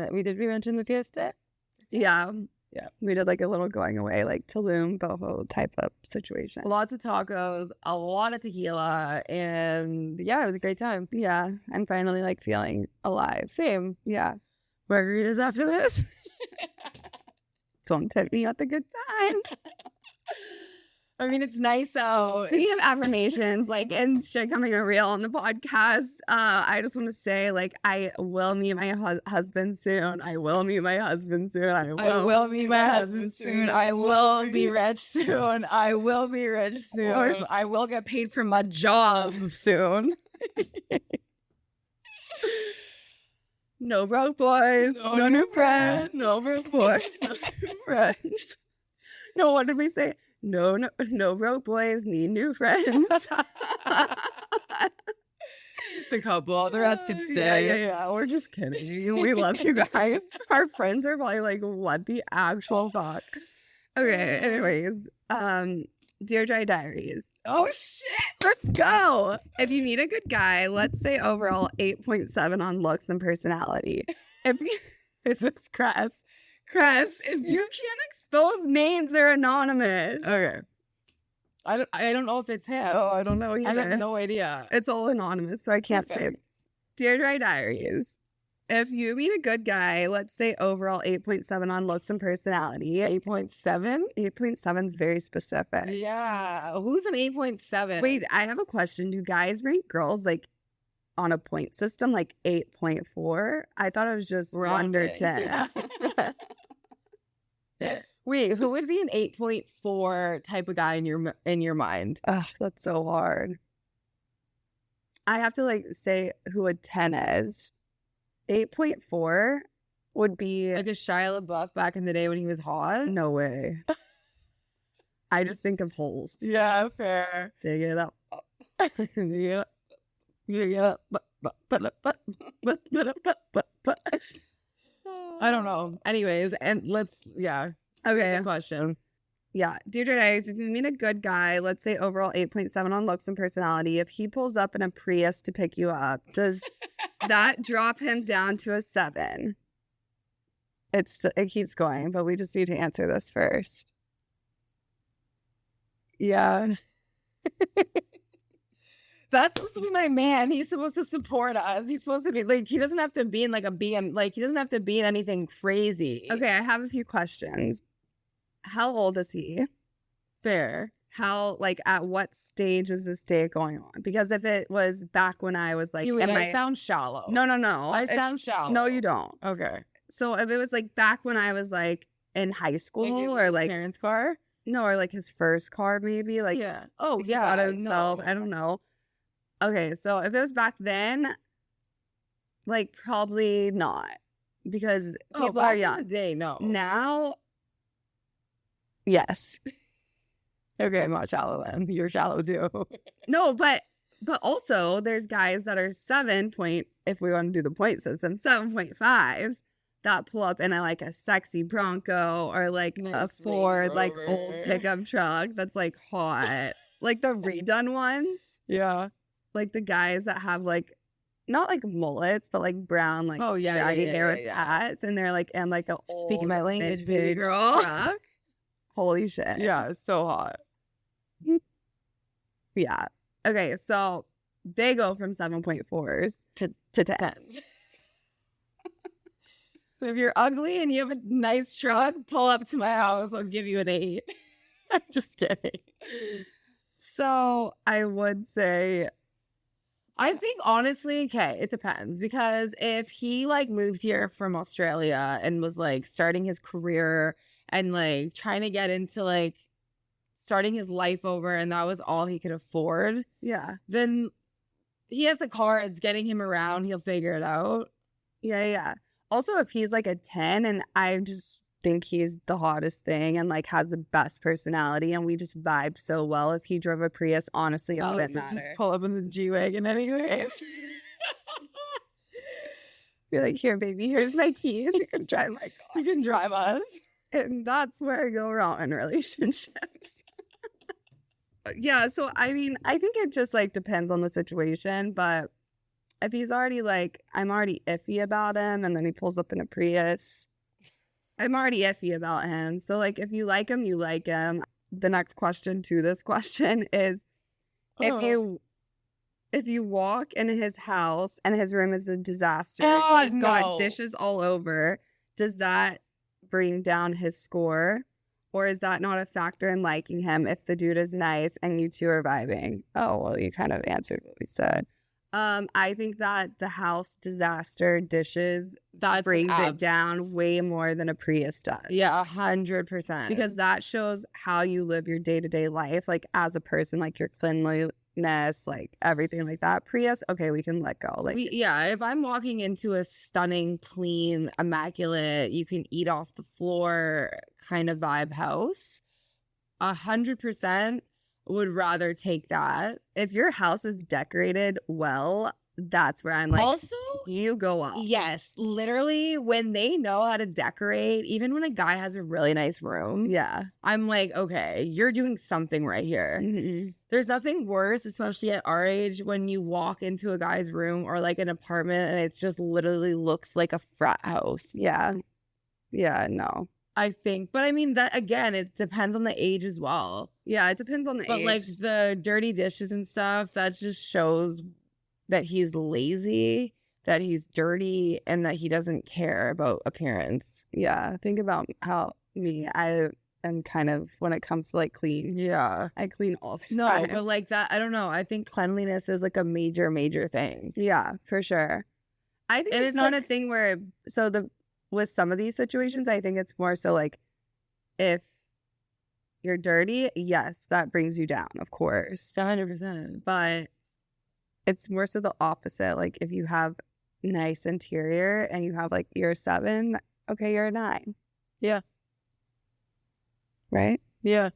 mention the fiesta? Yeah. Yeah. We did like a little going away, like Tulum, boho type of situation. Lots of tacos, a lot of tequila, and yeah, it was a great time. Yeah. I'm finally like feeling alive. Same. Yeah. Margaritas after this. Don't tip me at the good time. I mean, it's nice out. Speaking of affirmations, like, and shit coming a reel on the podcast, I just want to say, like, I will meet my husband soon. I will meet my husband soon. I will meet my husband soon. I will be rich soon. I will be rich soon. I will get paid for my job soon. No broke boys. No new friends. No broke boys. No new friends. No, what did we say? No broke boys need new friends. Just a couple. The rest can stay. Yeah. We're just kidding. We love you guys. Our friends are probably like, what the actual fuck? Okay, anyways. Dear Dry Diaries. Oh shit. Let's go. If you meet a good guy, let's say overall 8.7 on looks and personality. If you, Is this crass? if you can't expose names, they're anonymous. Okay. I don't know if it's him. Oh, I don't know I either. have no idea. It's all anonymous, so I can't Okay. say it. Dear Dry Diaries, if you meet a good guy, let's say overall 8.7 on looks and personality. 8.7? 8.7 is very specific. Yeah. Who's an 8.7? Wait, I have a question. Do guys rank girls like on a point system, like 8.4. I thought it was just We're under on 10. Wait, who would be an 8.4 type of guy in your mind? Ugh, that's so hard. I have to like say who a 10 is. 8.4 would be Like a Shia LaBeouf back in the day when he was hot? no way. I just think of holes. Yeah, fair. Dig it up. Yeah. Yeah. I don't know. Anyways, and let's Okay. question. Yeah. Dear Diaries, if you meet a good guy, let's say overall 8.7 on looks and personality, if he pulls up in a Prius to pick you up, does that drop him down to a 7? It keeps going, but we just need to answer this first. Yeah. That's supposed to be my man. He's supposed to support us. He's supposed to be like, he doesn't have to be in like a BM, like he doesn't have to be in anything crazy. Okay, I have a few questions. How old is he? Fair. How, like, at what stage is this date going on? Because if it was back when I was like, You mean I sound shallow? no. I It's- sound shallow. No, you don't. Okay. So if it was like back when I was like in high school or like, parents' car? no, or like his first car maybe, like, Yeah. Oh, he yeah. got himself. no. I don't know. Okay, so if it was back then, like, probably not. Because Oh, people are back in young. the day, no. Now, yes. Okay, I'm not shallow then. You're shallow too. No, but also there's guys that are 7 point, if we want to do the point system, 7.5s that pull up in a like a sexy Bronco or like a Nice Ford, Range like Rover. old pickup truck that's like hot. Like the redone ones, Yeah. like the guys that have like not like mullets, but like brown, like Oh, yeah, shaggy yeah, hair yeah, with yeah. tats, and they're like in like a Speaking my language, baby vintage girl. truck. Holy shit. Yeah, it's so hot. Yeah. Okay, so they go from 7.4s to 10s. So if you're ugly and you have a nice truck, pull up to my house. I'll give you an 8. I'm just kidding. So I would say, I think honestly, okay, it depends, because if he like moved here from Australia and was like starting his career and like trying to get into like starting his life over and that was all he could afford, yeah. then he has a car, it's getting him around, he'll figure it out. Yeah. Also, if he's like a 10 and I just think he's the hottest thing and like has the best personality and we just vibe so well, if he drove a Prius, honestly, it wouldn't Just matter. pull up in the G-Wagon anyways. Be like, here, baby, here's my keys. You can drive my car. You can drive us. And that's where I go wrong in relationships. Yeah, so I mean, I think it just like depends on the situation, but if he's already like, I'm already iffy about him, and then he pulls up in a Prius, I'm already iffy about him. So like, if you like him, you like him. The next question to this question is, if you walk in his house and his room is a disaster, Oh, he's got no. dishes all over, does that bring down his score? Or is that not a factor in liking him if the dude is nice and you two are vibing? Oh, well, you kind of answered what we said. I think that the house disaster dishes That brings it down way more than a Prius does. Yeah, 100%. Because that shows how you live your day-to-day life, like as a person, like your cleanliness, like everything like that. Prius, okay, we can let go. Like, if I'm walking into a stunning, clean, immaculate, you can eat off the floor kind of vibe house, 100% would rather take that. if your house is decorated well, that's where I'm like, Also, you go up. yes, literally when they know how to decorate, even when a guy has a really nice room, Yeah. I'm like, okay, you're doing something right here. Mhm. There's nothing worse, especially at our age, when you walk into a guy's room or like an apartment and it's just literally looks like a frat house. Yeah. Yeah, no. I think, but I mean that again, it depends on the age as well. Yeah, it depends on the But age. like the dirty dishes and stuff, that just shows that he's lazy, that he's dirty, and that he doesn't care about appearance. Yeah, think about how me, I am kind of, when it comes to like clean, Yeah. I clean all the No, time. but like that, I don't know. I think cleanliness is like a major, major thing. Yeah, for sure. I think And it's it's not like- a thing where, with some of these situations, I think it's more so like, if you're dirty, yes, that brings you down, of course. 100%. But it's more so the opposite. Like, if you have nice interior and you have like, you're a 7, okay, you're a 9. Yeah. Right? Yeah.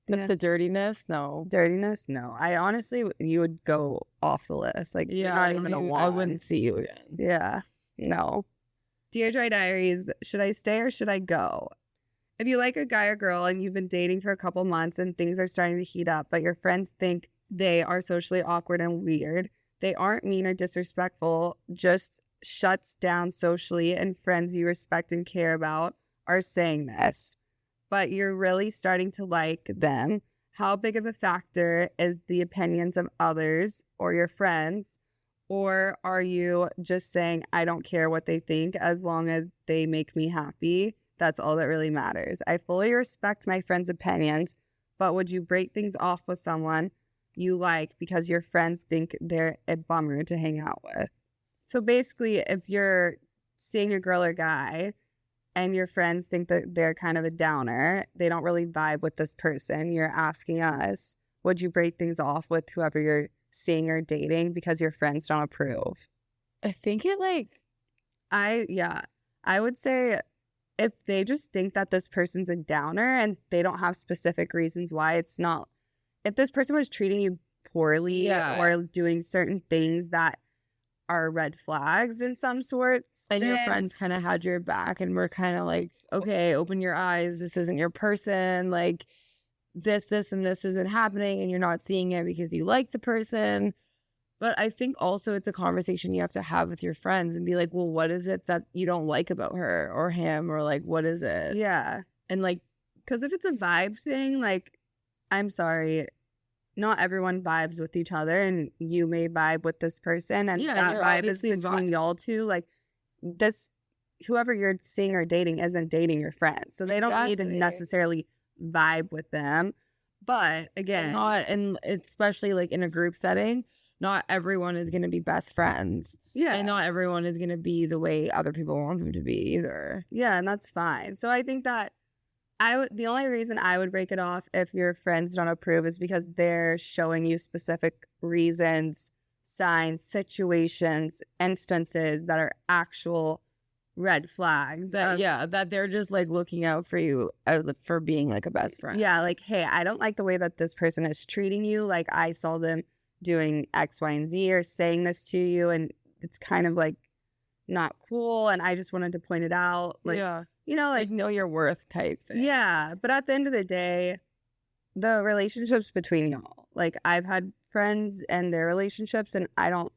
But Yeah. the dirtiness, no. Dirtiness? No. I honestly, you would go off the list. Like, you're not even a I 1. wouldn't see you again. Yeah. No. Dear Dry Diaries, should I stay or should I go? If you like a guy or girl and you've been dating for a couple months and things are starting to heat up, but your friends think they are socially awkward and weird, they aren't mean or disrespectful, just shuts down socially, and friends you respect and care about are saying this, but you're really starting to like them, how big of a factor is the opinions of others or your friends? Or are you just saying, I don't care what they think as long as they make me happy? That's all that really matters. I fully respect my friends' opinions, but would you break things off with someone you like because your friends think they're a bummer to hang out with? So basically, if you're seeing a girl or guy and your friends think that they're kind of a downer, they don't really vibe with this person, you're asking us, would you break things off with whoever you're seeing or dating because your friends don't approve? I think it like, I would say if they just think that this person's a downer and they don't have specific reasons why, it's not, if this person was treating you poorly or doing certain things that are red flags in some sorts, and your then- friends kind of had your back and were kind of like, okay, open your eyes. This isn't your person. Like this, and this has been happening and you're not seeing it because you like the person. But I think also it's a conversation you have to have with your friends and be like, well, what is it that you don't like about her or him? Or like, what is it? Yeah. And like, Because if it's a vibe thing, like, I'm sorry, not everyone vibes with each other, and you may vibe with this person, and Yeah, that you're vibe is obviously between y'all two. Like, this, whoever you're seeing or dating isn't dating your friends, so they don't need to Exactly. necessarily vibe with them. But again, not, and especially like in a group setting, not everyone is going to be best friends. yeah, And not everyone is going to be the way other people want them to be either. yeah, and that's fine. So I think that the only reason I would break it off if your friends don't approve is because they're showing you specific reasons, signs, situations, instances that are actual red flags. That they're just like looking out for you for being like a best friend. Yeah, like, hey, I don't like the way that this person is treating you. Like, I saw them doing X, Y, and Z or saying this to you, and it's kind of like not cool. And I just wanted to point it out. Like, you know, like like, know your worth type thing. yeah. But at the end of the day, the relationships between y'all, like, I've had friends and their relationships, and I don't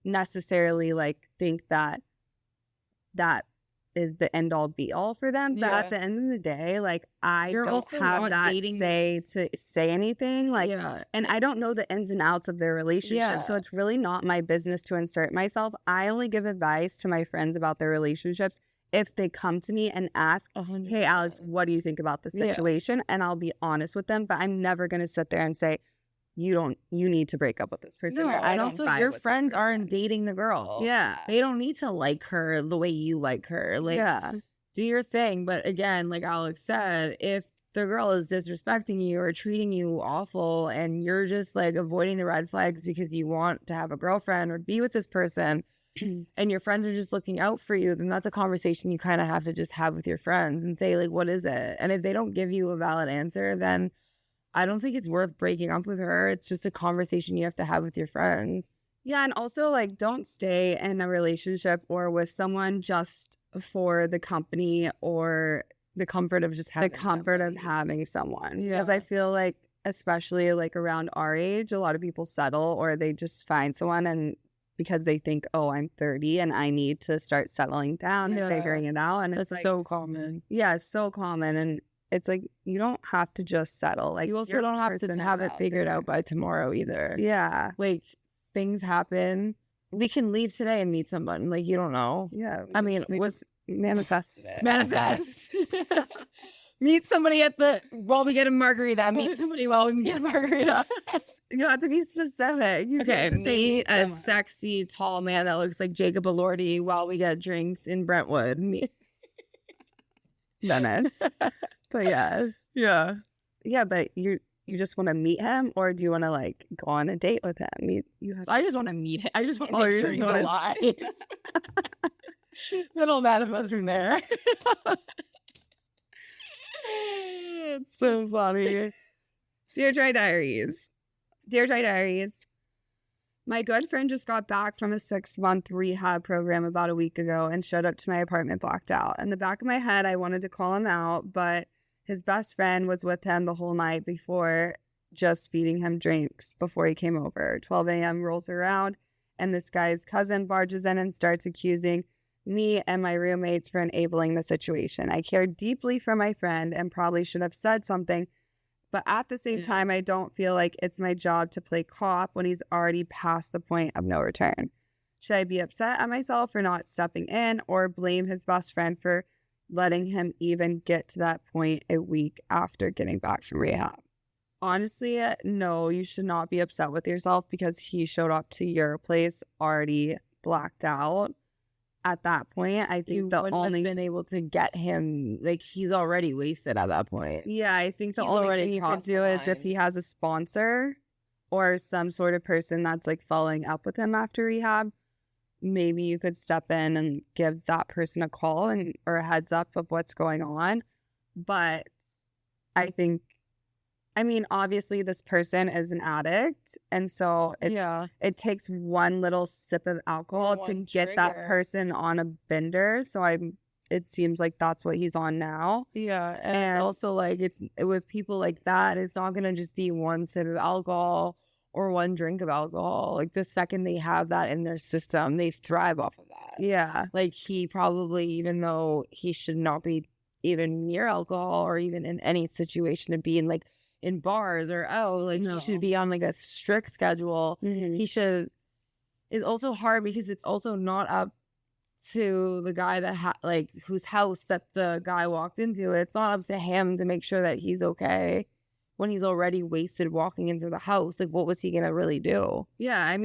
necessarily like think that is the end all be all for them. But at the end of the day, like, I You're don't also have not that dating- say to say anything. Like, and I don't know the ins and outs of their relationship. So it's really not my business to insert myself. I only give advice to my friends about their relationships if they come to me and ask, 100%. hey, Alex, what do you think about the situation? And I'll be honest with them. But I'm never going to sit there and say, you need to break up with this person. No, or, I and don't also vibe your with this friends aren't person." dating the girl. Yeah. They don't need to like her the way you like her. Like, Yeah. do your thing. But again, like Alex said, if the girl is disrespecting you or treating you awful and you're just like avoiding the red flags because you want to have a girlfriend or be with this person and your friends are just looking out for you, then that's a conversation you kind of have to just have with your friends and say, like, what is it? And if they don't give you a valid answer, then I don't think it's worth breaking up with her. It's just a conversation you have to have with your friends. Yeah, and also, like, don't stay in a relationship or with someone just for the company or The comfort of just the having comfort of somebody. having someone. Because Yeah. I feel like, especially like around our age, a lot of people settle or they just find someone and because they think, oh, I'm 30 and I need to start settling down and figuring it out. And That's it's like, so common. yeah, it's so common. And it's like, you don't have to just settle. Like, You also your don't have to person have is it figured there. out by tomorrow either. Yeah. Like, things happen. We can leave today and meet someone. Like, you don't know. Yeah. I mean, we what's just manifested it. manifest? Meet somebody while we get a margarita. Meet somebody while we get a margarita. You have to be specific. You Okay, can't just say meet a someone. sexy, tall man that looks like Jacob Elordi while we get drinks in Brentwood. Venice. But yes. Yeah. Yeah, but you just want to meet him, or do you want to like go on a date with him? You have I just want to meet him. I just want to Oh, make you sure just he's wanna- alive. Then I'll manifest from there. It's so funny. Dear Dry Diaries. Dear Dry Diaries. My good friend just got back from a 6-month rehab program about a week ago and showed up to my apartment blacked out. In the back of my head, I wanted to call him out, but his best friend was with him the whole night before, just feeding him drinks before he came over. 12 a.m. rolls around, and this guy's cousin barges in and starts accusing me and my roommates for enabling the situation. I care deeply for my friend and probably should have said something, but at the same time, I don't feel like it's my job to play cop when he's already past the point of no return. Should I be upset at myself for not stepping in, or blame his best friend for letting him even get to that point a week after getting back from rehab? Honestly, no, you should not be upset with yourself because he showed up to your place already blacked out. At that point, I think You the wouldn't only have been able to get him. Like, he's already wasted at that point. Yeah, I think the He's only already thing you could crossed the do is if line. he has a sponsor or some sort of person that's like following up with him after rehab, maybe you could step in and give that person a call or a heads up of what's going on. But I think, obviously this person is an addict, and so it takes one little sip of alcohol to One get that trigger. person on a bender. So it seems like that's what he's on now. Yeah, and And- it's also like it's with people like that, it's not gonna just be one sip of alcohol or one drink of alcohol. Like the second they have that in their system, they thrive off of that. Yeah. Like he probably, even though he should not be even near alcohol or even in any situation to be in like in bars or No. he should be on like a strict schedule. Mhm. He should. It's also hard because it's also not up to the guy that whose house that the guy walked into. It's not up to him to make sure that he's okay when he's already wasted walking into the house. Like, what was he gonna really do? Yeah,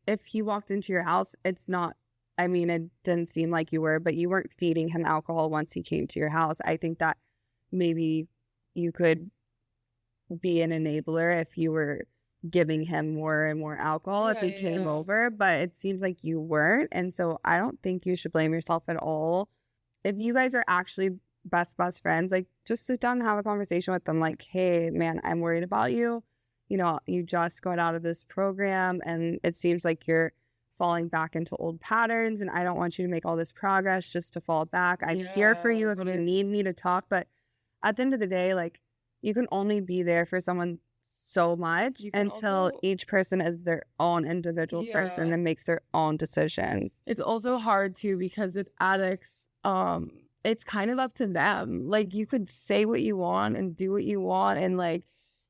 if he walked into your house, it's not, it didn't seem like you were, but you weren't feeding him alcohol once he came to your house. I think that maybe you could be an enabler if you were giving him more and more alcohol if he came over, but it seems like you weren't. And so I don't think you should blame yourself at all. If you guys are actually best friends, like just sit down and have a conversation with them. Like, hey man, I'm worried about you. You just got out of this program and it seems like you're falling back into old patterns, and I don't want you to make all this progress just to fall back. I'm here for you if you need me to talk, but at the end of the day, like, you can only be there for someone so much You can until also- each person is their own individual person and makes their own decisions. It's also hard too because with addicts, it's kind of up to them. Like, you could say what you want and do what you want, and like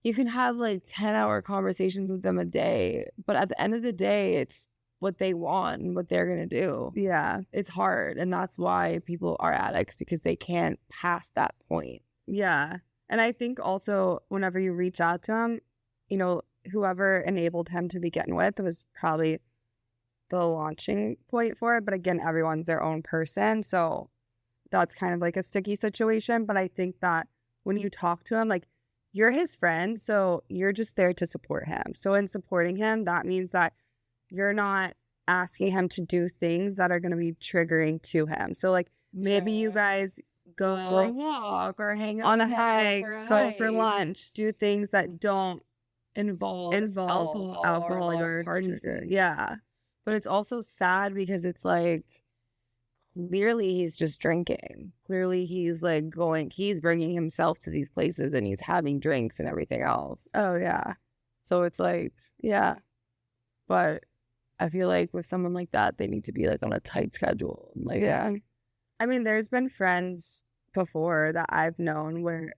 you can have like 10-hour conversations with them a day, but at the end of the day, it's what they want and what they're gonna do. Yeah. It's hard, and that's why people are addicts, because they can't pass that point. Yeah. And I think also whenever you reach out to him, whoever enabled him to begin with was probably the launching point for it. But again, everyone's their own person. So that's kind of like a sticky situation. But I think that when you talk to him, like, you're his friend, so you're just there to support him. So in supporting him, that means that you're not asking him to do things that are going to be triggering to him. So like maybe you guys go for a walk or hang out on a with him hike, for a go for hike. lunch, do things that don't involve alcohol or parties. sugar. Yeah. But it's also sad because it's like, clearly he's just drinking. Clearly he's bringing himself to these places and he's having drinks and everything else. Oh yeah. So it's like, yeah. But I feel like with someone like that, they need to be like on a tight schedule. Like, yeah. There's been friends before that I've known where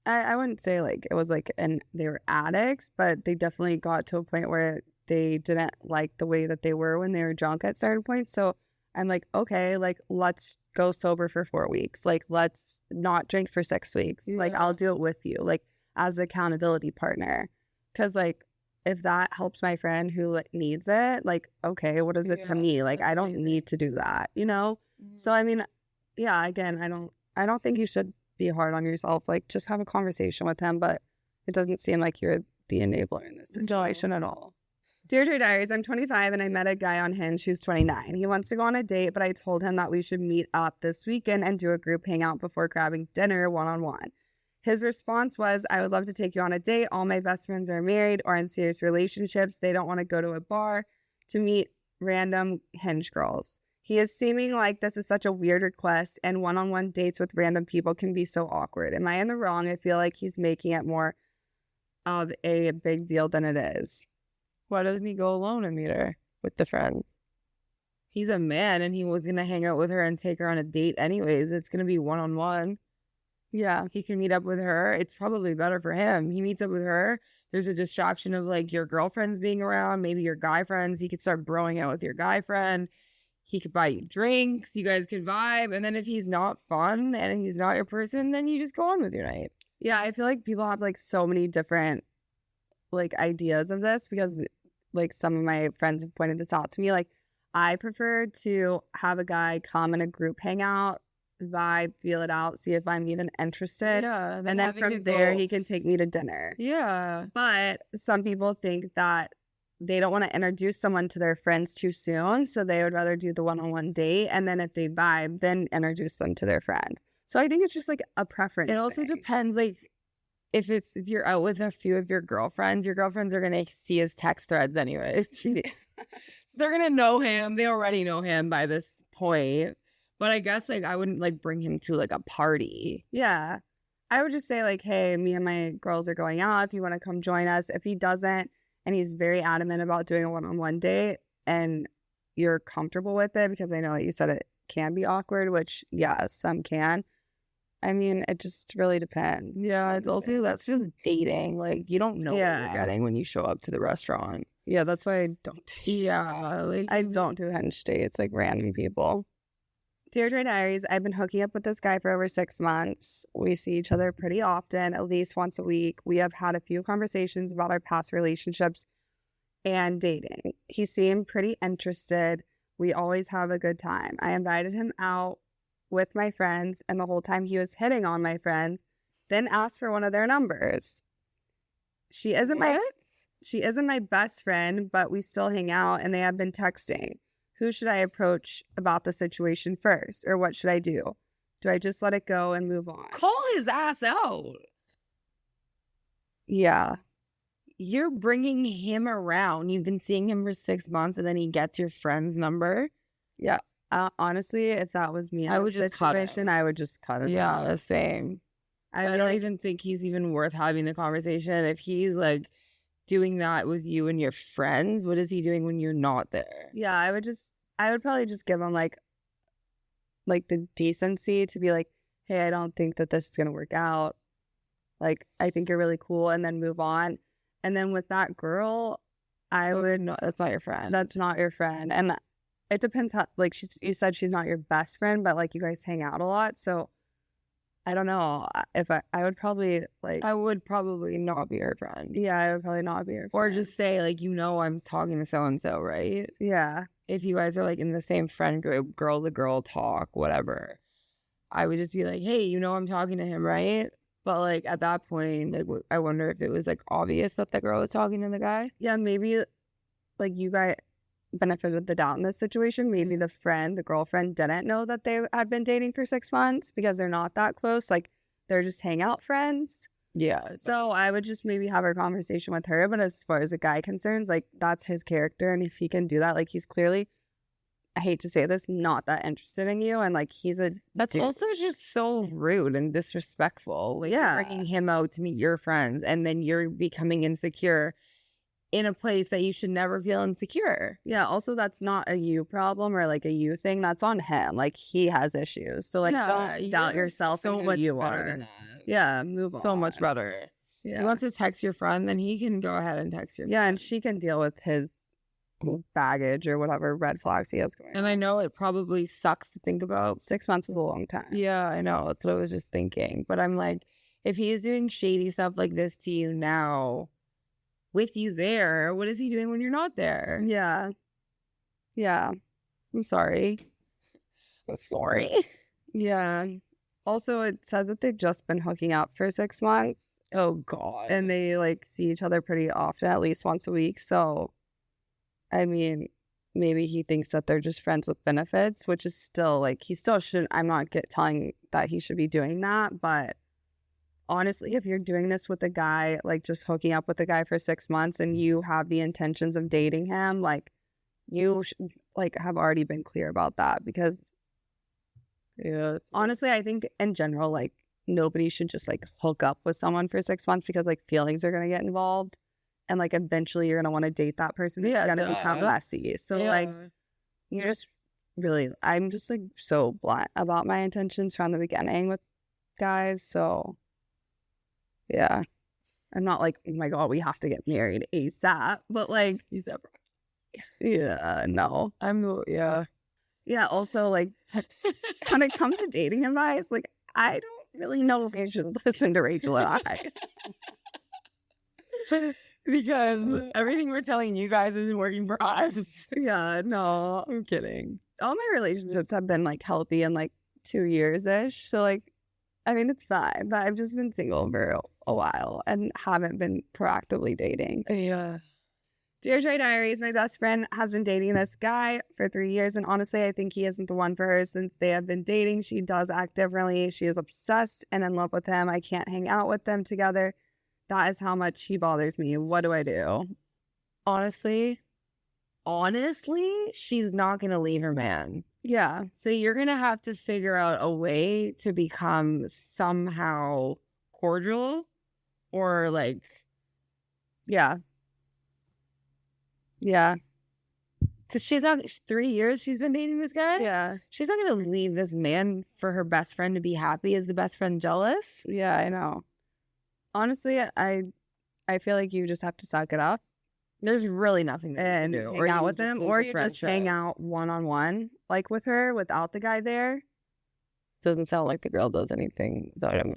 I wouldn't say like it was like they were addicts, but they definitely got to a point where they didn't like the way that they were when they were drunk at certain points. So I'm like, okay, like, let's go sober for 4 weeks. Like, let's not drink for 6 weeks. Like, I'll do it with you, like, as an accountability partner. Because, like, if that helps my friend who like, needs it, like, okay, what is it to me? Like, I don't need to do that, you know? So, I mean, yeah, again, I don't think you should be hard on yourself. Like, just have a conversation with him, but it doesn't seem like you're the enabler in this situation at all. Dear Diaries, I'm 25 and I met a guy on Hinge who's 29. He wants to go on a date, but I told him that we should meet up this weekend and do a group hangout before grabbing dinner one-on-one. His response was, I would love to take you on a date. All my best friends are married or in serious relationships. They don't want to go to a bar to meet random Hinge girls. He is seeming like this is such a weird request, and one-on-one dates with random people can be so awkward. Am I in the wrong? I feel like he's making it more of a big deal than it is. Why doesn't he go alone and meet her with the friends? He's a man and he was going to hang out with her and take her on a date anyways. It's going to be one-on-one. Yeah. He can meet up with her. It's probably better for him. He meets up with her. There's a distraction of like your girlfriends being around, maybe your guy friends. He could start broing out with your guy friend. He could buy you drinks. You guys could vibe. And then if he's not fun and he's not your person, then you just go on with your night. Yeah, I feel like people have like so many different like ideas of this because like some of my friends have pointed this out to me. Like, I prefer to have a guy come in a group hangout, vibe, feel it out, see if I'm even interested. Yeah. And then from there, he can take me to dinner. Yeah. But some people think that they don't want to introduce someone to their friends too soon. So they would rather do the one-on-one date. And then if they vibe, then introduce them to their friends. So I think it's just like a preference. It also depends, like, if you're out with a few of your girlfriends are gonna see his text threads anyway. So they're gonna know him. They already know him by this point. But I guess like I wouldn't like bring him to like a party. Yeah. I would just say like, hey, me and my girls are going out. If you want to come join us. If he doesn't and he's very adamant about doing a one-on-one date and you're comfortable with it, because I know that you said it can be awkward, which yes, some can. I mean, it just really depends. Yeah, it's also, that's just dating. Like, you don't know what you're getting when you show up to the restaurant. Yeah, that's why I don't. Yeah, like, I don't do Hinge dates, like random people. Dear Diaries, I've been hooking up with this guy for over 6 months. We see each other pretty often, at least once a week. We have had a few conversations about our past relationships and dating. He seemed pretty interested. We always have a good time. I invited him out with my friends, and the whole time he was hitting on my friends, then asked for one of their numbers. She isn't my best friend, but we still hang out and they have been texting. Who should I approach about the situation first, or what should I do? Do I just let it go and move on? call his ass out. Yeah. You're bringing him around. You've been seeing him for 6 months and then he gets your friend's number. Yeah. Honestly, if that was me, I would just cut it. I would just cut it. Yeah, out. the same. I don't even think he's even worth having the conversation. If he's like doing that with you and your friends, what is he doing when you're not there? Yeah, I would probably just give him like the decency to be like, hey, I don't think that this is gonna work out. Like, I think you're really cool, and then move on. And then with that girl, I would No, that's not your friend. That's not your friend, and it depends how. Like you said, she's not your best friend, but like you guys hang out a lot, so I don't know if I would probably like. I would probably not be her friend. Yeah, I would probably not be her friend. Or just say, like, I'm talking to so-and-so, right? Yeah. If you guys are, like, in the same friend group, girl-to-girl talk, whatever, I would just be like, hey, I'm talking to him, right? But, like, at that point, like, I wonder if it was, like, obvious that the girl was talking to the guy. Yeah, maybe, like, you guys benefited the doubt in this situation. Maybe the girlfriend didn't know that they had been dating for 6 months because they're not that close. Like, they're just hangout friends. Yeah. So I would just maybe have a conversation with her. But as far as a guy concerns, like, that's his character. And if he can do that, like, he's clearly, I hate to say this, not that interested in you. And, like, he's a That's dude. also just so rude and disrespectful. Like, Yeah. you're bringing him out to meet your friends and then you're becoming insecure in a place that you should never feel insecure. Yeah, also that's not a you problem or like a you thing. That's on him. Like, he has issues. So like, don't doubt yourself and who you better are. than that. Yeah, move on. So much better. If Yeah. he wants to text your friend, then he can go ahead and text your friend. Yeah, and she can deal with his baggage or whatever red flags he has going And on. I know it probably sucks to think about. 6 months is a long time. Yeah, I know. That's what I was just thinking. But I'm like, if he's doing shady stuff like this to you now, with you there, what is he doing when you're not there? Yeah. Yeah. I'm sorry. I'm sorry. Yeah. Also, it says that they've just been hooking up for 6 months. Oh, God. And they like see each other pretty often, at least once a week. So, I mean, maybe he thinks that they're just friends with benefits, which is still like, he still shouldn't. I'm not telling that he should be doing that. But honestly, if you're doing this with a guy, like just hooking up with a guy for 6 months and you have the intentions of dating him, like you like have already been clear about that. Because Yeah. honestly, I think in general, like nobody should just like hook up with someone for 6 months because like feelings are going to get involved. And like eventually you're going to want to date that person. It's Yeah, going to become duh. messy. So like you just really, I'm just like so blunt about my intentions from the beginning with guys. So yeah, I'm not like, oh my God, we have to get married ASAP. But like, He's ever. yeah, no. Yeah. Yeah, also like when it comes to dating advice, like I don't really know if you should listen to Rachel and I. Because everything we're telling you guys isn't working for us. Yeah, no. I'm kidding. All my relationships have been like healthy in like 2 years-ish. So like, I mean, it's fine. But I've just been single for a while and haven't been proactively dating. Yeah. Dear Joy Diaries, my best friend has been dating this guy for 3 years, and honestly, I think he isn't the one for her since they have been dating. She does act differently. She is obsessed and in love with him. I can't hang out with them together. That is how much he bothers me. What do I do? Honestly, she's not going to leave her man. Yeah. So you're going to have to figure out a way to become somehow cordial or like, Yeah. Yeah. because she's not 3 years she's been dating this guy. Yeah. She's not going to leave this man for her best friend to be happy. Is the best friend jealous? Yeah, I know. Honestly, I feel like you just have to suck it up There's really nothing that and you can do. hang out you with just him, lose or your you just hang friendship. out one-on-one, like with her, without the guy there. Doesn't sound like the girl does anything without him.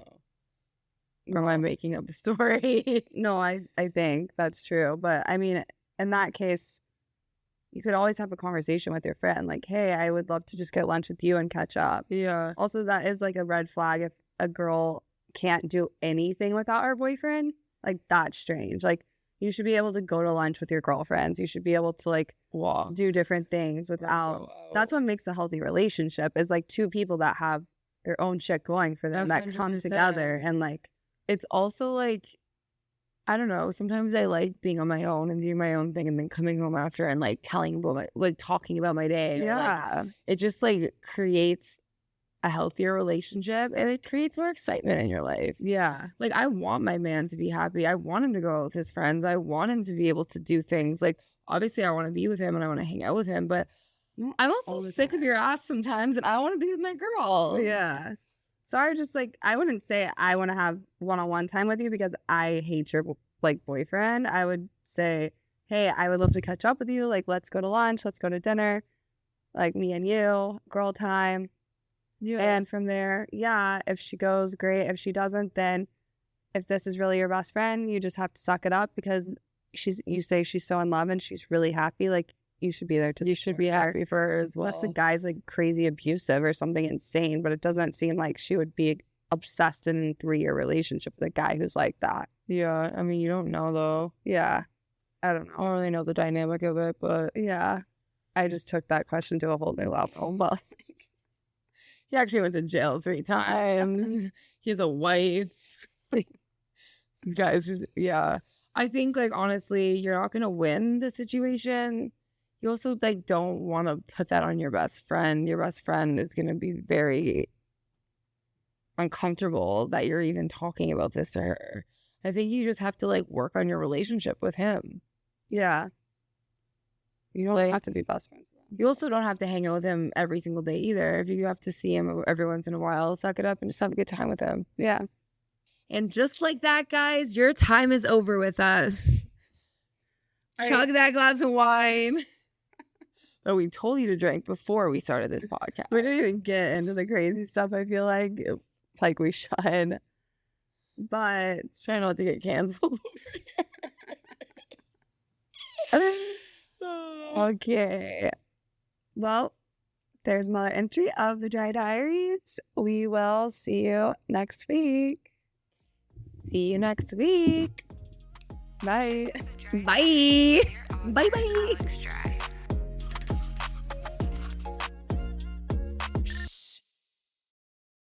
Or am I making up a story? No, I think that's true. But I mean, in that case, you could always have a conversation with your friend. Like, hey, I would love to just get lunch with you and catch up. Yeah. Also, that is like a red flag if a girl can't do anything without her boyfriend. Like, that's strange. Like, you should be able to go to lunch with your girlfriends. You should be able to like Walk. do different things without. That's what makes a healthy relationship, is like two people that have their own shit going for them, that come 100%. together and like. It's also like, I don't know, sometimes I like being on my own and doing my own thing and then coming home after and like telling about my, like talking about my day. or, like, Yeah. it just like creates a healthier relationship and it creates more excitement in your life. Yeah. Like, I want my man to be happy. I want him to go out with his friends. I want him to be able to do things. Like, obviously, I want to be with him and I want to hang out with him, but I'm all also the sick of time. your ass sometimes and I want to be with my girl. Yeah. So I just like, I wouldn't say I want to have one-on-one time with you because I hate your like boyfriend. I would say, hey, I would love to catch up with you. Like, let's go to lunch. Let's go to dinner. Like, me and you, girl time. Yeah. And from there, yeah, if she goes, great. If she doesn't, then if this is really your best friend, you just have to suck it up because you say she's so in love and she's really happy. Like, you should be there to you should be support her. happy for her as well. Unless the guy's like crazy abusive or something insane, but it doesn't seem like she would be obsessed in a 3-year relationship with a guy who's like that. Yeah, I mean, you don't know though. Yeah. I don't I know. don't really know the dynamic of it, but Yeah. I just took that question to a whole new level. But he actually went to jail 3 times. He has a wife. These guys just, yeah. I think, like, honestly, you're not going to win the situation. You also, like, don't want to put that on your best friend. Your best friend is going to be very uncomfortable that you're even talking about this to her. I think you just have to, like, work on your relationship with him. yeah. You don't Like- have to be best friends with him. You also don't have to hang out with him every single day either. If you have to see him every once in a while, suck it up and just have a good time with him. Yeah. And just like that, guys, your time is over with us. All Chug right. that glass of wine. that we told you to drink before we started this podcast. We didn't even get into the crazy stuff. I feel like we should, but Trying not to get canceled. Okay. Well, there's another entry of the Dry Diaries. We will see you next week. See you next week. Bye. This is the Dry Bye. Diaries with your author, Bye-bye. Alex Dry.